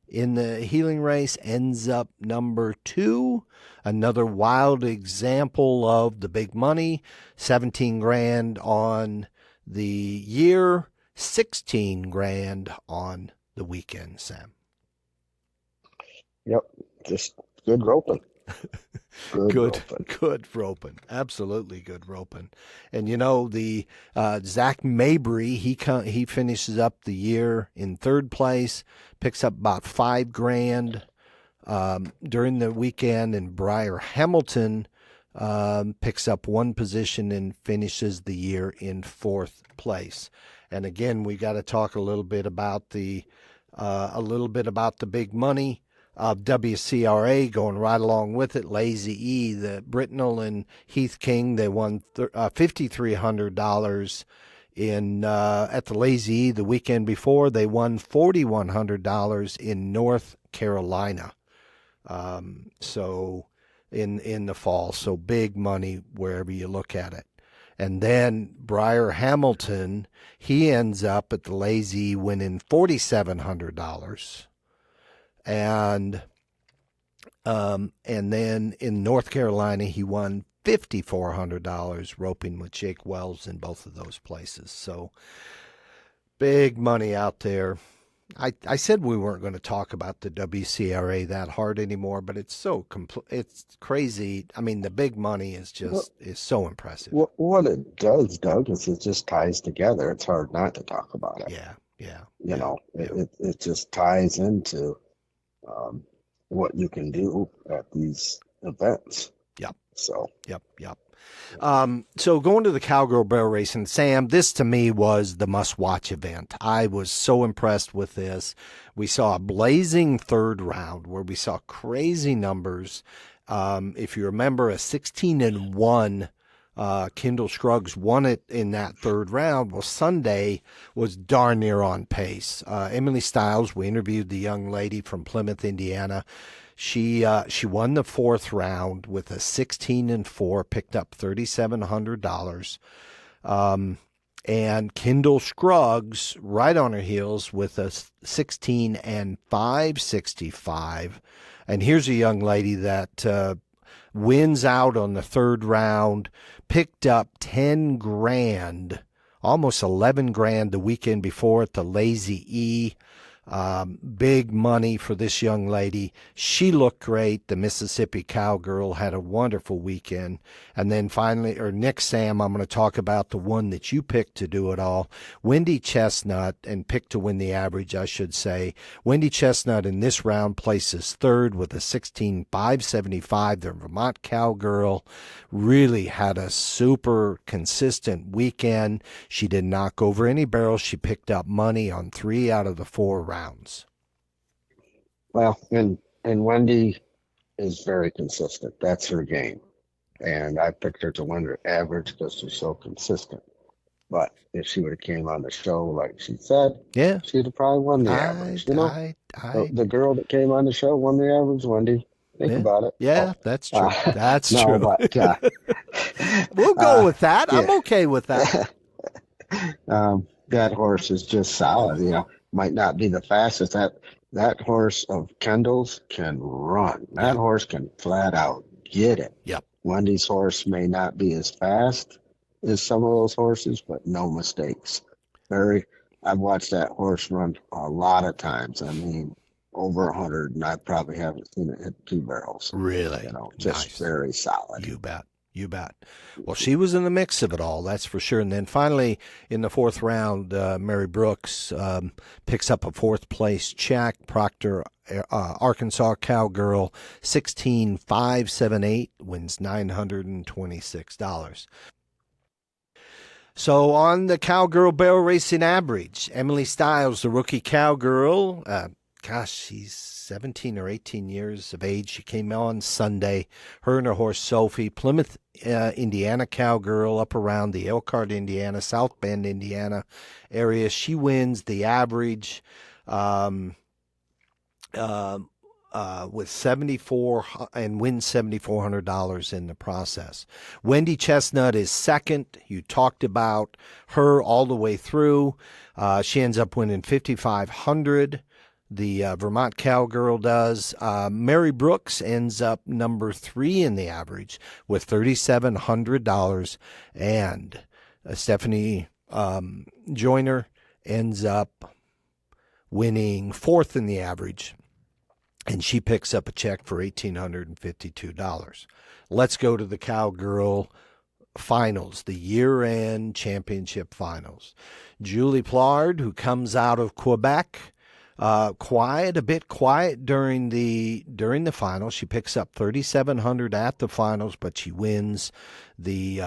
in the healing race, ends up number 2. Another wild example of the big money, 17 grand on the year, 16 grand on the weekend, Sam. Yep, just good roping. Good roping. Absolutely good roping. And you know, the Zach Mabry, he finishes up the year in 3rd place, picks up about 5 grand during the weekend, and Briar Hamilton picks up 1 position and finishes the year in 4th place. And again, we got to talk a little bit about the big money of WCRA going right along with it. Lazy E, the Britnell and Heath King, they won $5,300 in at the Lazy E the weekend before. They won $4,100 in North Carolina. So in the fall, so big money wherever you look at it. And then Briar Hamilton, he ends up at the Lazy E winning $4,700. And then in North Carolina, he won $5,400 roping with Jake Wells in both of those places. So big money out there. I said we weren't going to talk about the WCRA that hard anymore, but it's it's crazy. I mean, the big money is is so impressive. What it does, Doug, is it just ties together. It's hard not to talk about it. Yeah. You know, it just ties into what you can do at these events. Yep. So. Yep. So going to the Cowgirl Barrel Racing, Sam, this to me was the must-watch event. I was so impressed with this. We saw a blazing 3rd round where we saw crazy numbers. If you remember, a 16-1 Kendall Scruggs won it in that 3rd round. Well, Sunday was darn near on pace. Emily Stiles, we interviewed the young lady from Plymouth, Indiana. She won the 4th round with a 16-4, picked up $3,700. And Kendall Scruggs right on her heels with a 16-5, 65. And here's a young lady that wins out on the 3rd round, picked up 10 grand, almost 11 grand the weekend before at the Lazy E. Big money for this young lady. She looked great. The Mississippi Cowgirl had a wonderful weekend. And then finally, next, Sam, I'm going to talk about the one that you picked to do it all. Wendy Chestnut, and picked to win the average, I should say. Wendy Chestnut in this round places 3rd with a 16.575. The Vermont Cowgirl really had a super consistent weekend. She did not knock over any barrels. She picked up money on 3 out of the 4 rounds. Well, and Wendy is very consistent. That's her game. And I picked her to win her average because she's so consistent. But if she would have came on the show like she said, yeah, she'd have probably won the average. You know, the girl that came on the show won the average, Wendy. Think about it. Yeah, that's true. That's no, true. But, we'll go with that. Yeah. I'm okay with that. That horse is just solid. You know, might not be the fastest. That horse of Kendall's can run. That horse can flat out get it. Yep. Wendy's horse may not be as fast as some of those horses, but no mistakes. I've watched that horse run a lot of times. I mean, over 100, and I probably haven't seen it hit 2 barrels. Really? Just Nice. very solid. You bet. You bet. Well, she was in the mix of it all, that's for sure. And then finally, in the 4th round, Mary Brooks picks up a 4th place check. Proctor, Arkansas Cowgirl, 16,578, wins $926. So on the Cowgirl Barrel Racing average, Emily Stiles, the rookie Cowgirl, she's 17 or 18 years of age. She came on Sunday. Her and her horse Sophie, Plymouth, Indiana Cowgirl, up around the Elkhart, Indiana, South Bend, Indiana area. She wins the average with 74 and wins $7,400 in the process. Wendy Chestnut is second. You talked about her all the way through. She ends up winning $5,500. The Vermont Cowgirl does. Mary Brooks ends up number 3 in the average with $3,700. And Stephanie Joyner ends up winning 4th in the average. And she picks up a check for $1,852. Let's go to the Cowgirl finals, the year-end championship finals. Julie Plard, who comes out of Quebec, a bit quiet during the finals. She picks up $3,700 at the finals, but she wins the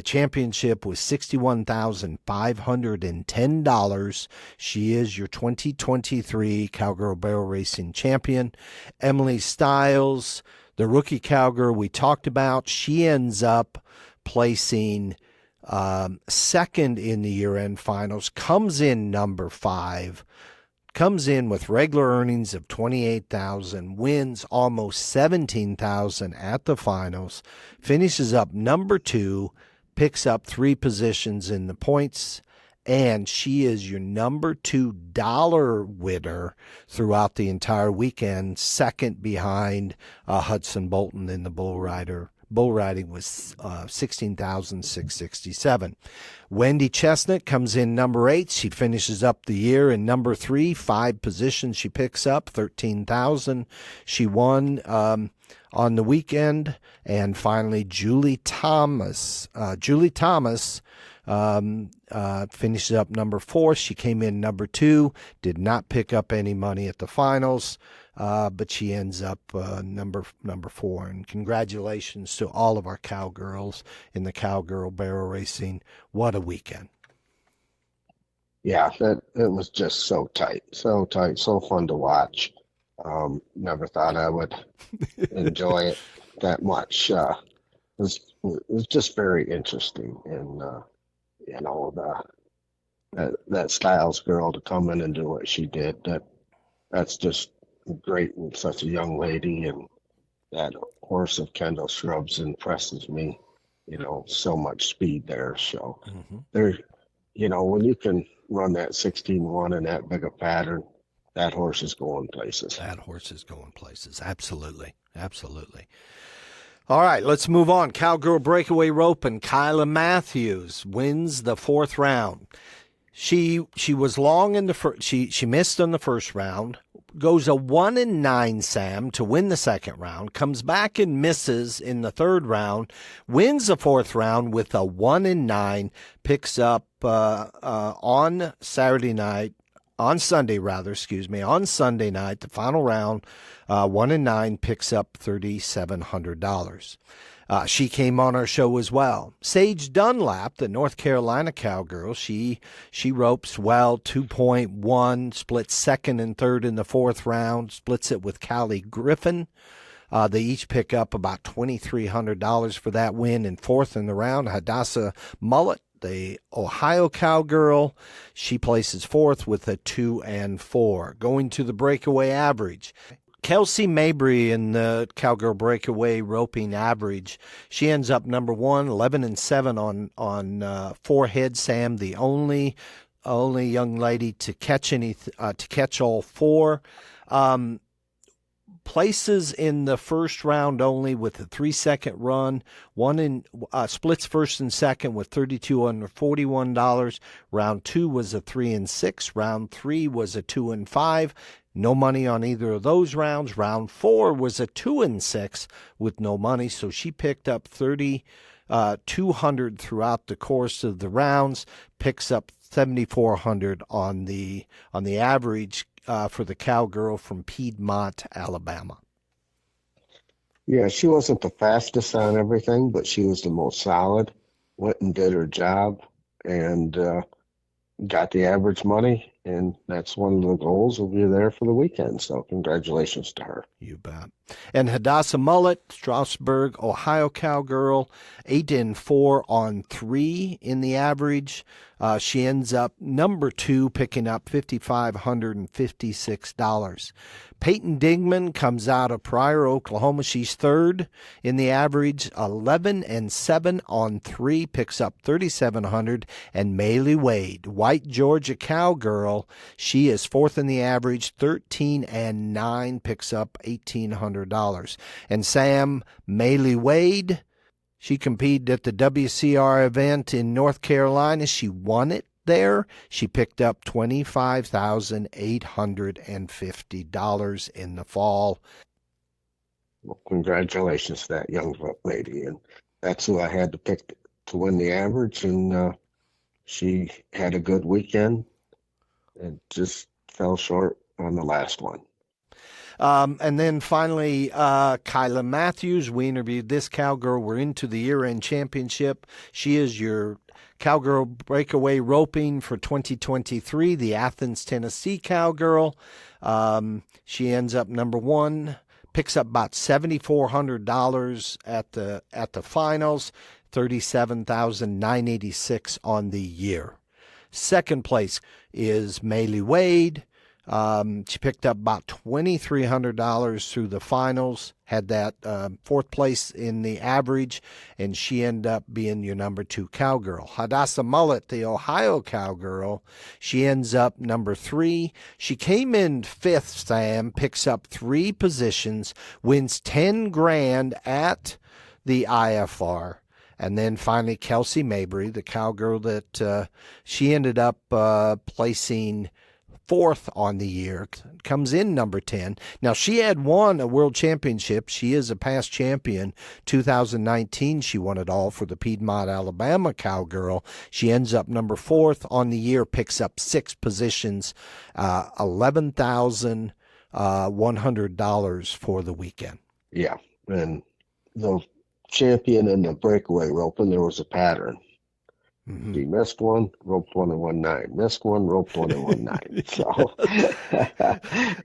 championship with $61,510. She is your 2023 Cowgirl Barrel Racing champion. Emily Stiles, the rookie Cowgirl we talked about, she ends up placing second in the year-end finals, comes in number 5. Comes in with regular earnings of $28,000, wins almost $17,000 at the finals, finishes up number 2, picks up 3 positions in the points, and she is your number 2 dollar winner throughout the entire weekend, second behind Hudson Bolton in the bull riding was $16,667. Wendy Chestnut comes in number 8. She finishes up the year in number 3. 5 positions she picks up, $13,000. She won on the weekend. And finally, Julie Thomas. Finishes up number 4. She came in number 2. Did not pick up any money at the finals. But she ends up number 4. And congratulations to all of our cowgirls in the Cowgirl Barrel Racing. What a weekend. Yeah, it was just so tight, so fun to watch. Never thought I would enjoy it that much. It was just very interesting. And, that Styles girl to come in and do what she did, that's just great in such a young lady. And that horse of Kendall Shrubs impresses me, so much speed there. So there, when you can run that 16-1 in that big a pattern, that horse is going places. Absolutely. All right, let's move on. Cowgirl Breakaway Rope, and Kyla Matthews wins the 4th round. She was long in the first. She missed on the first round. Goes a 1-9 Sam to win the 2nd round. Comes back and misses in the 3rd round. Wins the 4th round with a 1-9. Picks up on Sunday night, the final round, 1-9, picks up $3,700. She came on our show as well. Sage Dunlap, the North Carolina Cowgirl, she ropes well, 2.1, splits 2nd and 3rd in the 4th round, splits it with Callie Griffin. They each pick up about $2,300 for that win. And 4th in the round, Hadassah Mullet, the Ohio Cowgirl, she places 4th with a 2-4. Going to the breakaway average, Kelsey Mabry in the Cowgirl Breakaway roping average, she ends up number 1, 11-7 on 4 head Sam, the only young lady to catch all 4. places in the first round only with a 3-second run. One in splits first and second with $3,241. Round 2 was a 3 and 6. Round 3 was a 2 and 5. No money on either of those rounds. Round 4 was a 2 and 6 with no money. So she picked up $3,200 throughout the course of the rounds. Picks up $7,400 on the average for the cowgirl from Piedmont, Alabama. Yeah, she wasn't the fastest on everything, but she was the most solid. Went and did her job and got the average money. And that's one of the goals will be there for the weekend. So congratulations to her. You bet. And Hadassah Mullet, Strasburg, Ohio cowgirl, 8 and 4 on 3 in the average. She ends up number 2, picking up $5,556. Peyton Dingman comes out of Pryor, Oklahoma. She's 3rd in the average, 11 and 7 on 3, picks up $3,700. And Maylee Wade, White Georgia cowgirl, she is 4th in the average, 13 and 9, picks up $1,800. And Sam, Maylee Wade, she competed at the WCRA event in North Carolina. She won it there. She picked up $25,850 in the fall. Well, congratulations to that young lady. And that's who I had to pick to win the average. And she had a good weekend and just fell short on the last one. And then finally, Kyla Matthews. We interviewed this cowgirl. We're into the year-end championship. She is your cowgirl breakaway roping for 2023, the Athens, Tennessee cowgirl. She ends up number 1, picks up about $7,400 at the finals, $37,986 on the year. Second place is Maylee Wade. She picked up about $2,300 through the finals, had that 4th place in the average, and she ended up being your number 2 cowgirl. Hadassah Mullet, the Ohio cowgirl, she ends up number 3. She came in 5th, Sam, picks up 3 positions, wins $10,000 at the IFR. And then finally, Kelsey Mabry, the cowgirl that she ended up placing 4th on the year, comes in number 10. Now, she had won a world championship. She is a past champion. 2019, she won it all for the Piedmont, Alabama cowgirl. She ends up number 4th on the year, picks up 6 positions, $11,100 for the weekend. Yeah, and the champion in the breakaway roping, there was a pattern. Mm-hmm. He missed one, roped one, and won 9. Missed one, roped one, and won 9. So,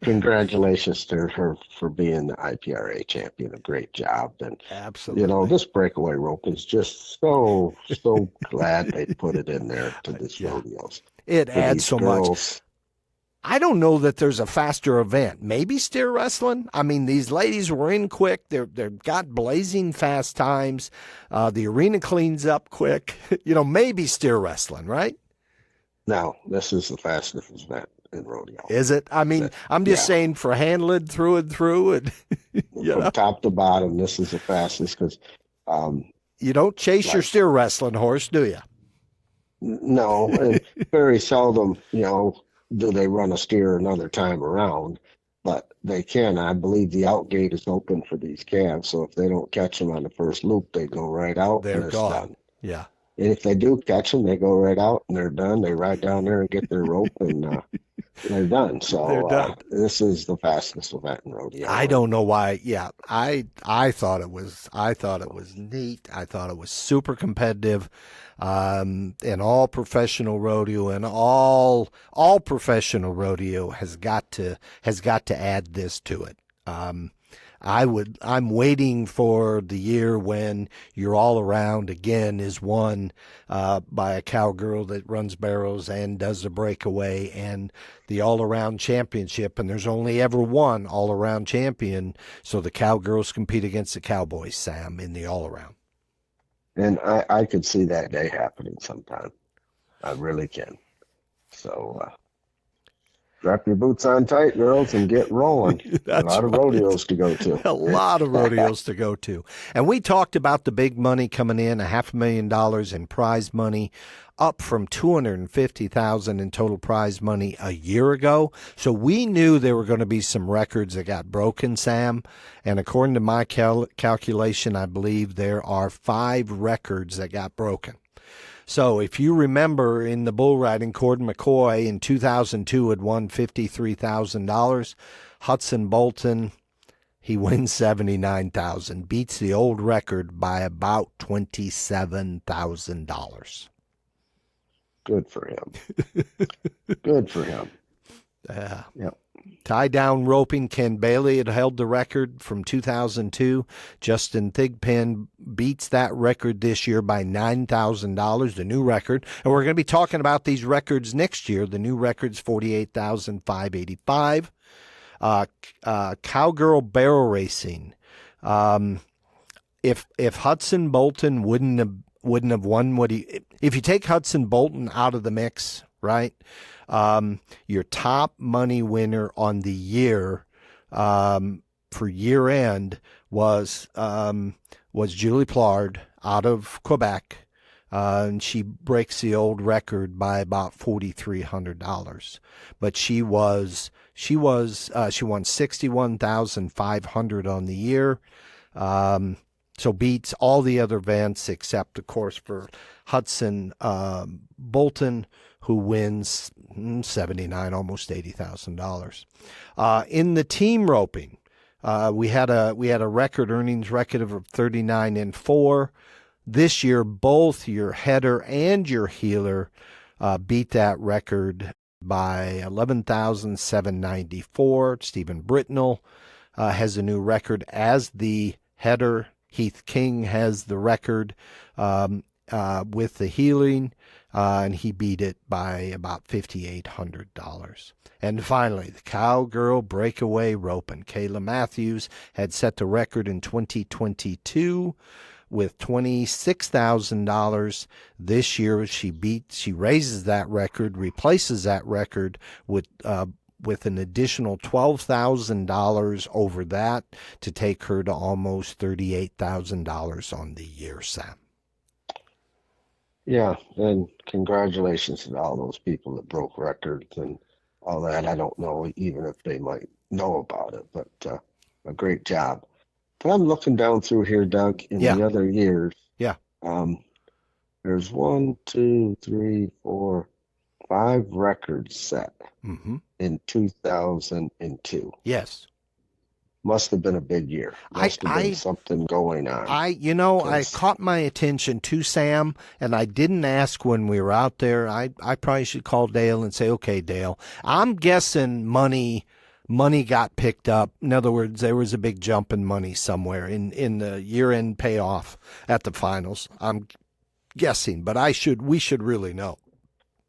congratulations to her for being the IPRA champion. A great job. And, absolutely, this breakaway rope is just so glad they put it in there to this rodeos. It adds so much. I don't know that there's a faster event. Maybe steer wrestling. I mean, these ladies were in quick. They've got blazing fast times. The arena cleans up quick. Maybe steer wrestling, right? No, this is the fastest event in rodeo. Is it? I mean, I'm just saying for handled through and through. And, from top to bottom, this is the fastest because you don't chase your steer wrestling horse, do you? No, and very seldom, do they run a steer another time around, but they can. I believe the out gate is open for these calves, so if they don't catch them on the first loop, they go right out. They're and it's gone. Done. Yeah. And if they do catch them, they go right out and they're done. They ride down there and get their rope and they're done. So they're done. This is the fastest event in rodeo. I don't know why. Yeah, I thought it was neat. I thought it was super competitive. And all professional rodeo and all professional rodeo has got to add this to it. I'm waiting for the year when your all around again is won by a cowgirl that runs barrows and does the breakaway and the all around championship. And there's only ever one all around champion. So the cowgirls compete against the cowboys, Sam, in the all around. And I could see that day happening sometime. I really can. So Strap your boots on tight, girls, and get rolling. A lot of rodeos to go to. A lot of rodeos to go to. And we talked about the big money coming in, $500,000 in prize money, up from $250,000 in total prize money a year ago. So we knew there were going to be some records that got broken, Sam. And according to my calculation, I believe there are 5 records that got broken. So if you remember in the bull riding, Gordon McCoy in 2002 had won $53,000. Hudson Bolton, he wins $79,000, beats the old record by about $27,000. Good for him. Good for him. Yep. Tie down roping, Ken Bailey had held the record from 2002. Justin Thigpen beats that record this year by $9,000, the new record. And we're going to be talking about these records next year. The new record's $48,585. Cowgirl barrel racing. If Hudson Bolton wouldn't have won if you take Hudson Bolton out of the mix, right? Your top money winner on the year for year end was Julie Plard out of Quebec, and she breaks the old record by about $4,300. But she won $61,500 on the year. So beats all the other events except, of course, for Hudson Bolton, who wins $79,000, almost $80,000. In the team roping, we had a record earnings record of 39-4. This year, both your header and your heeler beat that record by $11,794. Stephen Britnell has a new record as the header. Heath King has the record with the healing, and he beat it by about $5,800. And finally, the Cowgirl breakaway roping. Kayla Matthews had set the record in 2022 with $26,000. This year, she raises that record, replaces that record with an additional $12,000 over that to take her to almost $38,000 on the year, Sam. Yeah, and congratulations to all those people that broke records and all that. I don't know even if they might know about it, but a great job. But I'm looking down through here, Doug, in the other years. Yeah. There's 1, 2, 3, 4, 5 records set in 2002. Yes. Must have been a big year. Must have been something going on. I caught my attention too, Sam, and I didn't ask when we were out there. I probably should call Dale and say, okay, Dale, I'm guessing money got picked up. In other words, there was a big jump in money somewhere in the year-end payoff at the finals. I'm guessing, but we should really know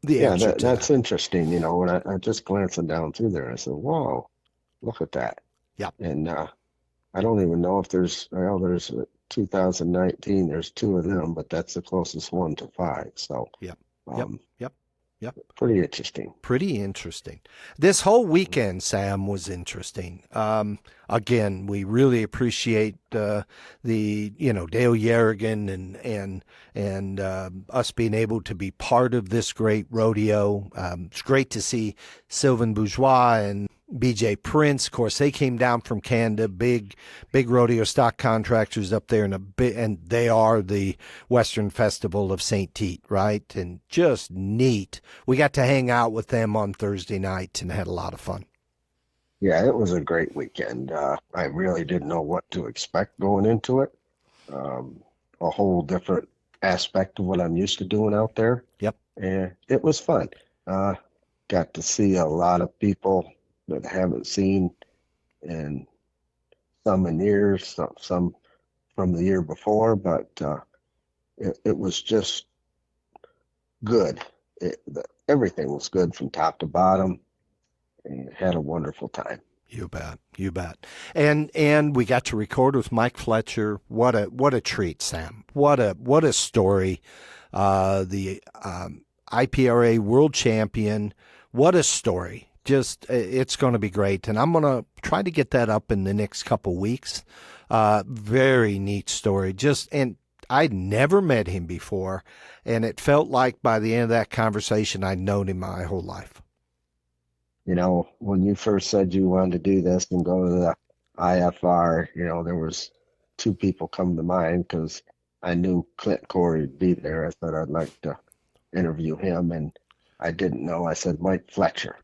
the answer to that's that. interesting. You know, when I just glancing down through there, I said, "Whoa, look at that!" Yeah, and I don't even know if there's 2019. There's 2 of them, but that's the closest one to 5. So Yep. Pretty interesting. Pretty interesting. This whole weekend, Sam, was interesting. Again, we really appreciate Dale Yerrigan and us being able to be part of this great rodeo. It's great to see Sylvain Bourgeois and BJ Prince. Of course, they came down from Canada, big rodeo stock contractors up there, and they are the Western Festival of St. Tite, right? And just neat. We got to hang out with them on Thursday night and had a lot of fun. Yeah, it was a great weekend. I really didn't know what to expect going into it. A whole different aspect of what I'm used to doing out there. Yep. And it was fun. Got to see a lot of people that I haven't seen in some in years, some from the year before, but it was just good. Everything was good from top to bottom, and had a wonderful time. You bet. And we got to record with Mike Fletcher. What a treat, Sam. What a story. The IPRA world champion. What a story. just it's going to be great. And I'm going to try to get that up in the next couple weeks. Very neat story. And I'd never met him before, and it felt like by the end of that conversation, I'd known him my whole life. You know, when you first said you wanted to do this and go to the IFR, you know, there was two people come to mind because I knew Clint Corey would be there. I thought I'd like to interview him, and I didn't know. I said, Mike Fletcher.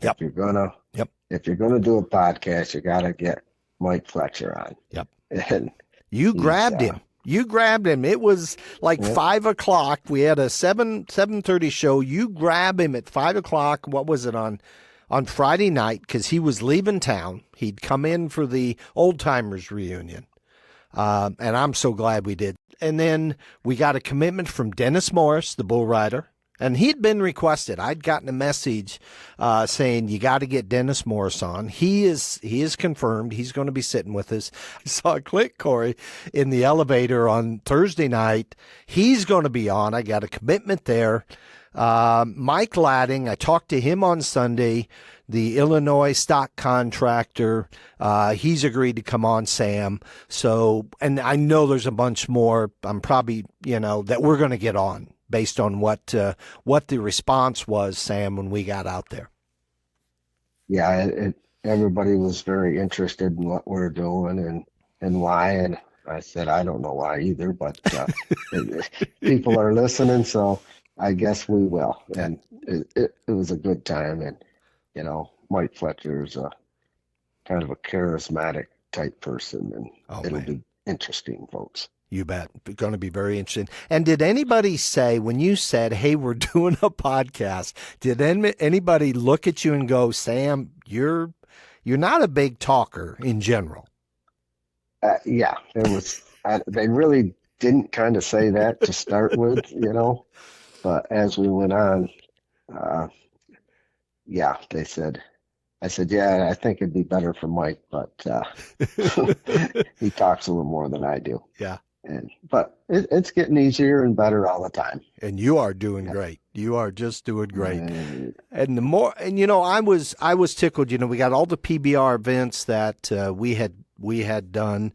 Yep. If you're gonna do a podcast, you gotta get Mike Fletcher on. Yep. And you grabbed him. You grabbed him. It was like 5 o'clock. We had a 7:30 show. You grab him at 5 o'clock. What was it on Friday night? Because he was leaving town. He'd come in for the old timers reunion. And I'm so glad we did. And then we got a commitment from Dennis Morris, the bull rider. And he'd been requested. I'd gotten a message saying, you got to get Dennis Morris on. He is confirmed. He's going to be sitting with us. I saw Clint Corey in the elevator on Thursday night. He's going to be on. I got a commitment there. Mike Ladding, I talked to him on Sunday, the Illinois stock contractor. He's agreed to come on, Sam. So, and I know there's a bunch more. I'm probably, that we're going to get on, based on what the response was, Sam, when we got out there. Yeah, everybody was very interested in what we're doing and why. And I said, I don't know why either, but people are listening, so I guess we will. And it was a good time. And, Mike Fletcher is a kind of a charismatic type person, and it'll be interesting, folks. You bet. It's going to be very interesting. And did anybody say, when you said, hey, we're doing a podcast, did anybody look at you and go, Sam, you're not a big talker in general? Yeah, there was. They really didn't kind of say that to start with, but as we went on, they said, I said, yeah, I think it'd be better for Mike, but he talks a little more than I do. Yeah. But it's getting easier and better all the time. And you are doing great. You are just doing great. And the more, and I was tickled. We got all the PBR events that we had done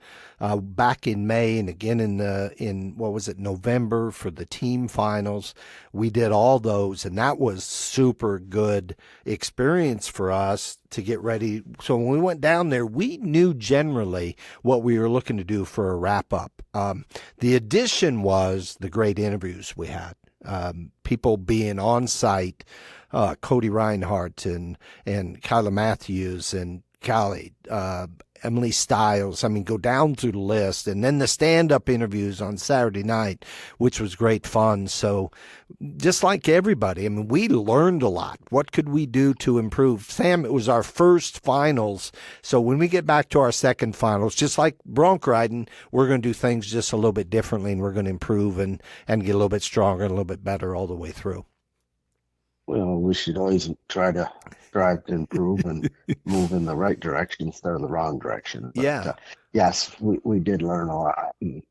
back in May, and again in what was it, November, for the team finals. We did all those, and that was super good experience for us to get ready. So when we went down there, we knew generally what we were looking to do for a wrap up. The addition was the great interviews we had. People being on site, Cody Reinhardt and Kyla Matthews and Callie, Emily Stiles. I mean, go down through the list. And then the stand-up interviews on Saturday night, which was great fun. So just like everybody, I mean, we learned a lot. What could we do to improve? Sam, it was our first finals. So when we get back to our second finals, just like bronc riding, we're going to do things just a little bit differently, and we're going to improve and get a little bit stronger and a little bit better all the way through. Well, we should always try to strive to improve and move in the right direction instead of the wrong direction. But, yes, we did learn a lot. And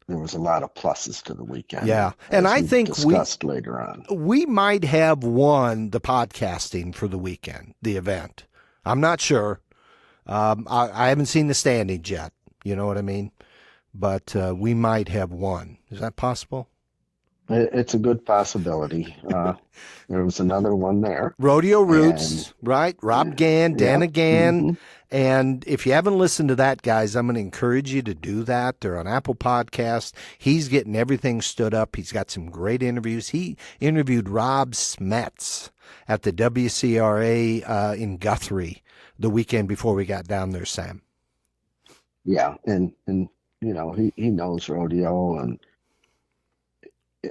there was a lot of pluses to the weekend. Yeah, and I think discussed later on, we might have won the podcasting for the weekend, the event. I'm not sure. I haven't seen the standings yet. You know what I mean? But we might have won. Is that possible? It's a good possibility. There was another one there. Rodeo Roots, right? Rob Gann, Dana Gann. Mm-hmm. And if you haven't listened to that, guys, I'm going to encourage you to do that. They're on Apple Podcasts. He's getting everything stood up. He's got some great interviews. He interviewed Rob Smets at the WCRA in Guthrie the weekend before we got down there, Sam. Yeah, and he knows rodeo, and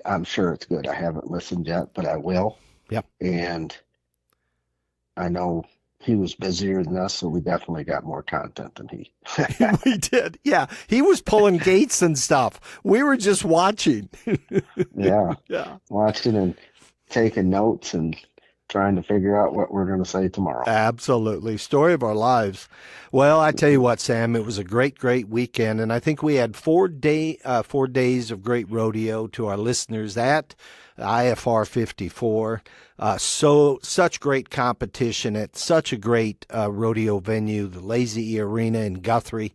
I'm sure it's good. I haven't listened yet, but I will. Yep. And I know he was busier than us, so we definitely got more content than he. We did. Yeah. He was pulling gates and stuff. We were just watching. Yeah. Yeah. Watching and taking notes and trying to figure out what we're going to say tomorrow. Absolutely. Story of our lives. Well, I tell you what, Sam, it was a great, great weekend. And I think we had 4 days of great rodeo to our listeners. That IFR 54. Such great competition at such a great rodeo venue, the Lazy E Arena in Guthrie.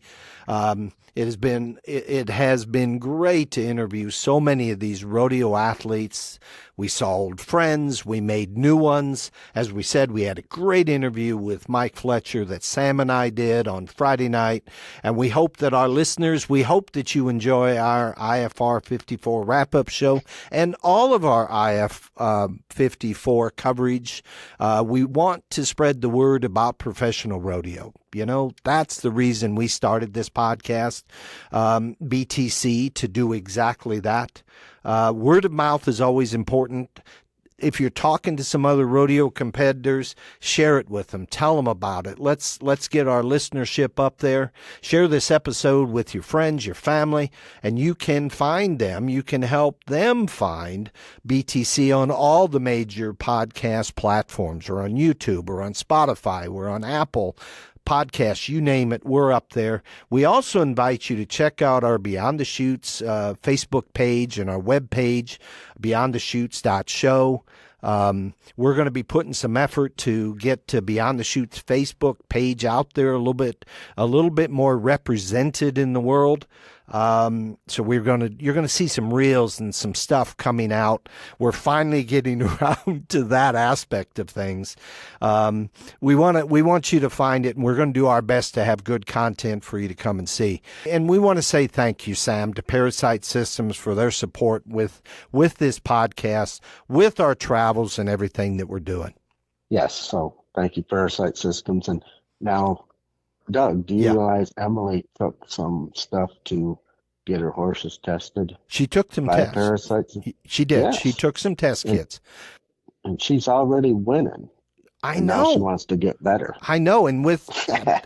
It has been great to interview so many of these rodeo athletes. We saw old friends. We made new ones. As we said, we had a great interview with Mike Fletcher that Sam and I did on Friday night. And we hope that our listeners, we hope that you enjoy our IFR 54 wrap-up show and all of our IF 54 coverage. We want to spread the word about professional rodeo. You know, that's the reason we started this podcast, BTC, to do exactly that. Word of mouth is always important. If you're talking to some other rodeo competitors, share it with them. Tell them about it. Let's get our listenership up there. Share this episode with your friends, your family, and you can find them. You can help them find BTC on all the major podcast platforms. We're on YouTube, we're on Spotify, we're on Apple Podcasts, you name it, we're up there. We also invite you to check out our Beyond the Chutes Facebook page and our webpage, beyondthechutes.show. We're going to be putting some effort to get to Beyond the Chutes Facebook page out there a little bit more represented in the world. So you're going to see some reels and some stuff coming out. We're finally getting around to that aspect of things. We want you to find it, and we're going to do our best to have good content for you to come and see. And we want to say thank you, Sam, to ParaSight Systems for their support with this podcast, with our travels and everything that we're doing. Yes. So thank you, ParaSight Systems. And now, Doug, do you realize Emily took some stuff to get her horses tested? She took some tests. ParaSight. She did. Yes. She took some test kits. And she's already winning. I and know. Now she wants to get better. I know. And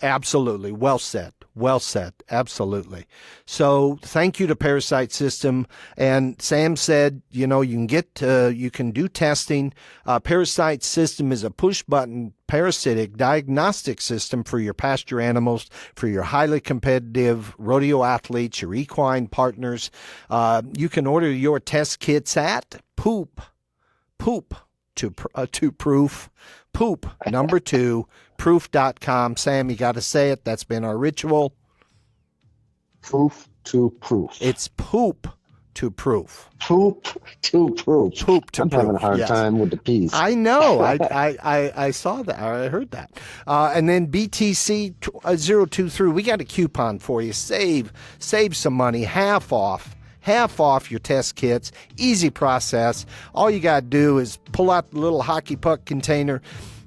absolutely. Well said. Well said. Absolutely. So thank you to ParaSight System. And Sam said, you can do testing. ParaSight System is a push button parasitic diagnostic system for your pasture animals, for your highly competitive rodeo athletes, your equine partners. You can order your test kits at poop number 2 proof.com. Sam, you got to say it. That's been our ritual. Proof to proof. It's poop to proof. Poop to proof. Poop to I'm proof. having a hard time with the P's. I know. I saw that. I heard that. And then BTC 023. We got a coupon for you. Save some money. Half off your test kits. Easy process. All you got to do is pull out the little hockey puck container,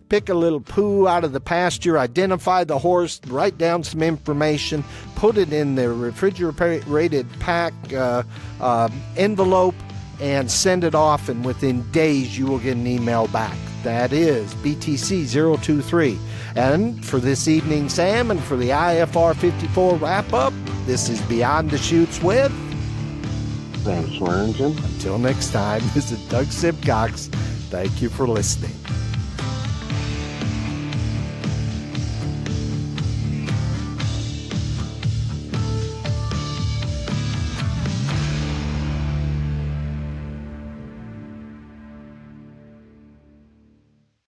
pick a little poo out of the pasture, identify the horse, write down some information, put it in the refrigerated pack envelope, and send it off, and within days you will get an email back. That is BTC 023. And for this evening, Sam, and for the IFR 54 wrap-up, this is Beyond the Chutes with Sam Swearingen. Until next time, this is Doug Simcox. Thank you for listening.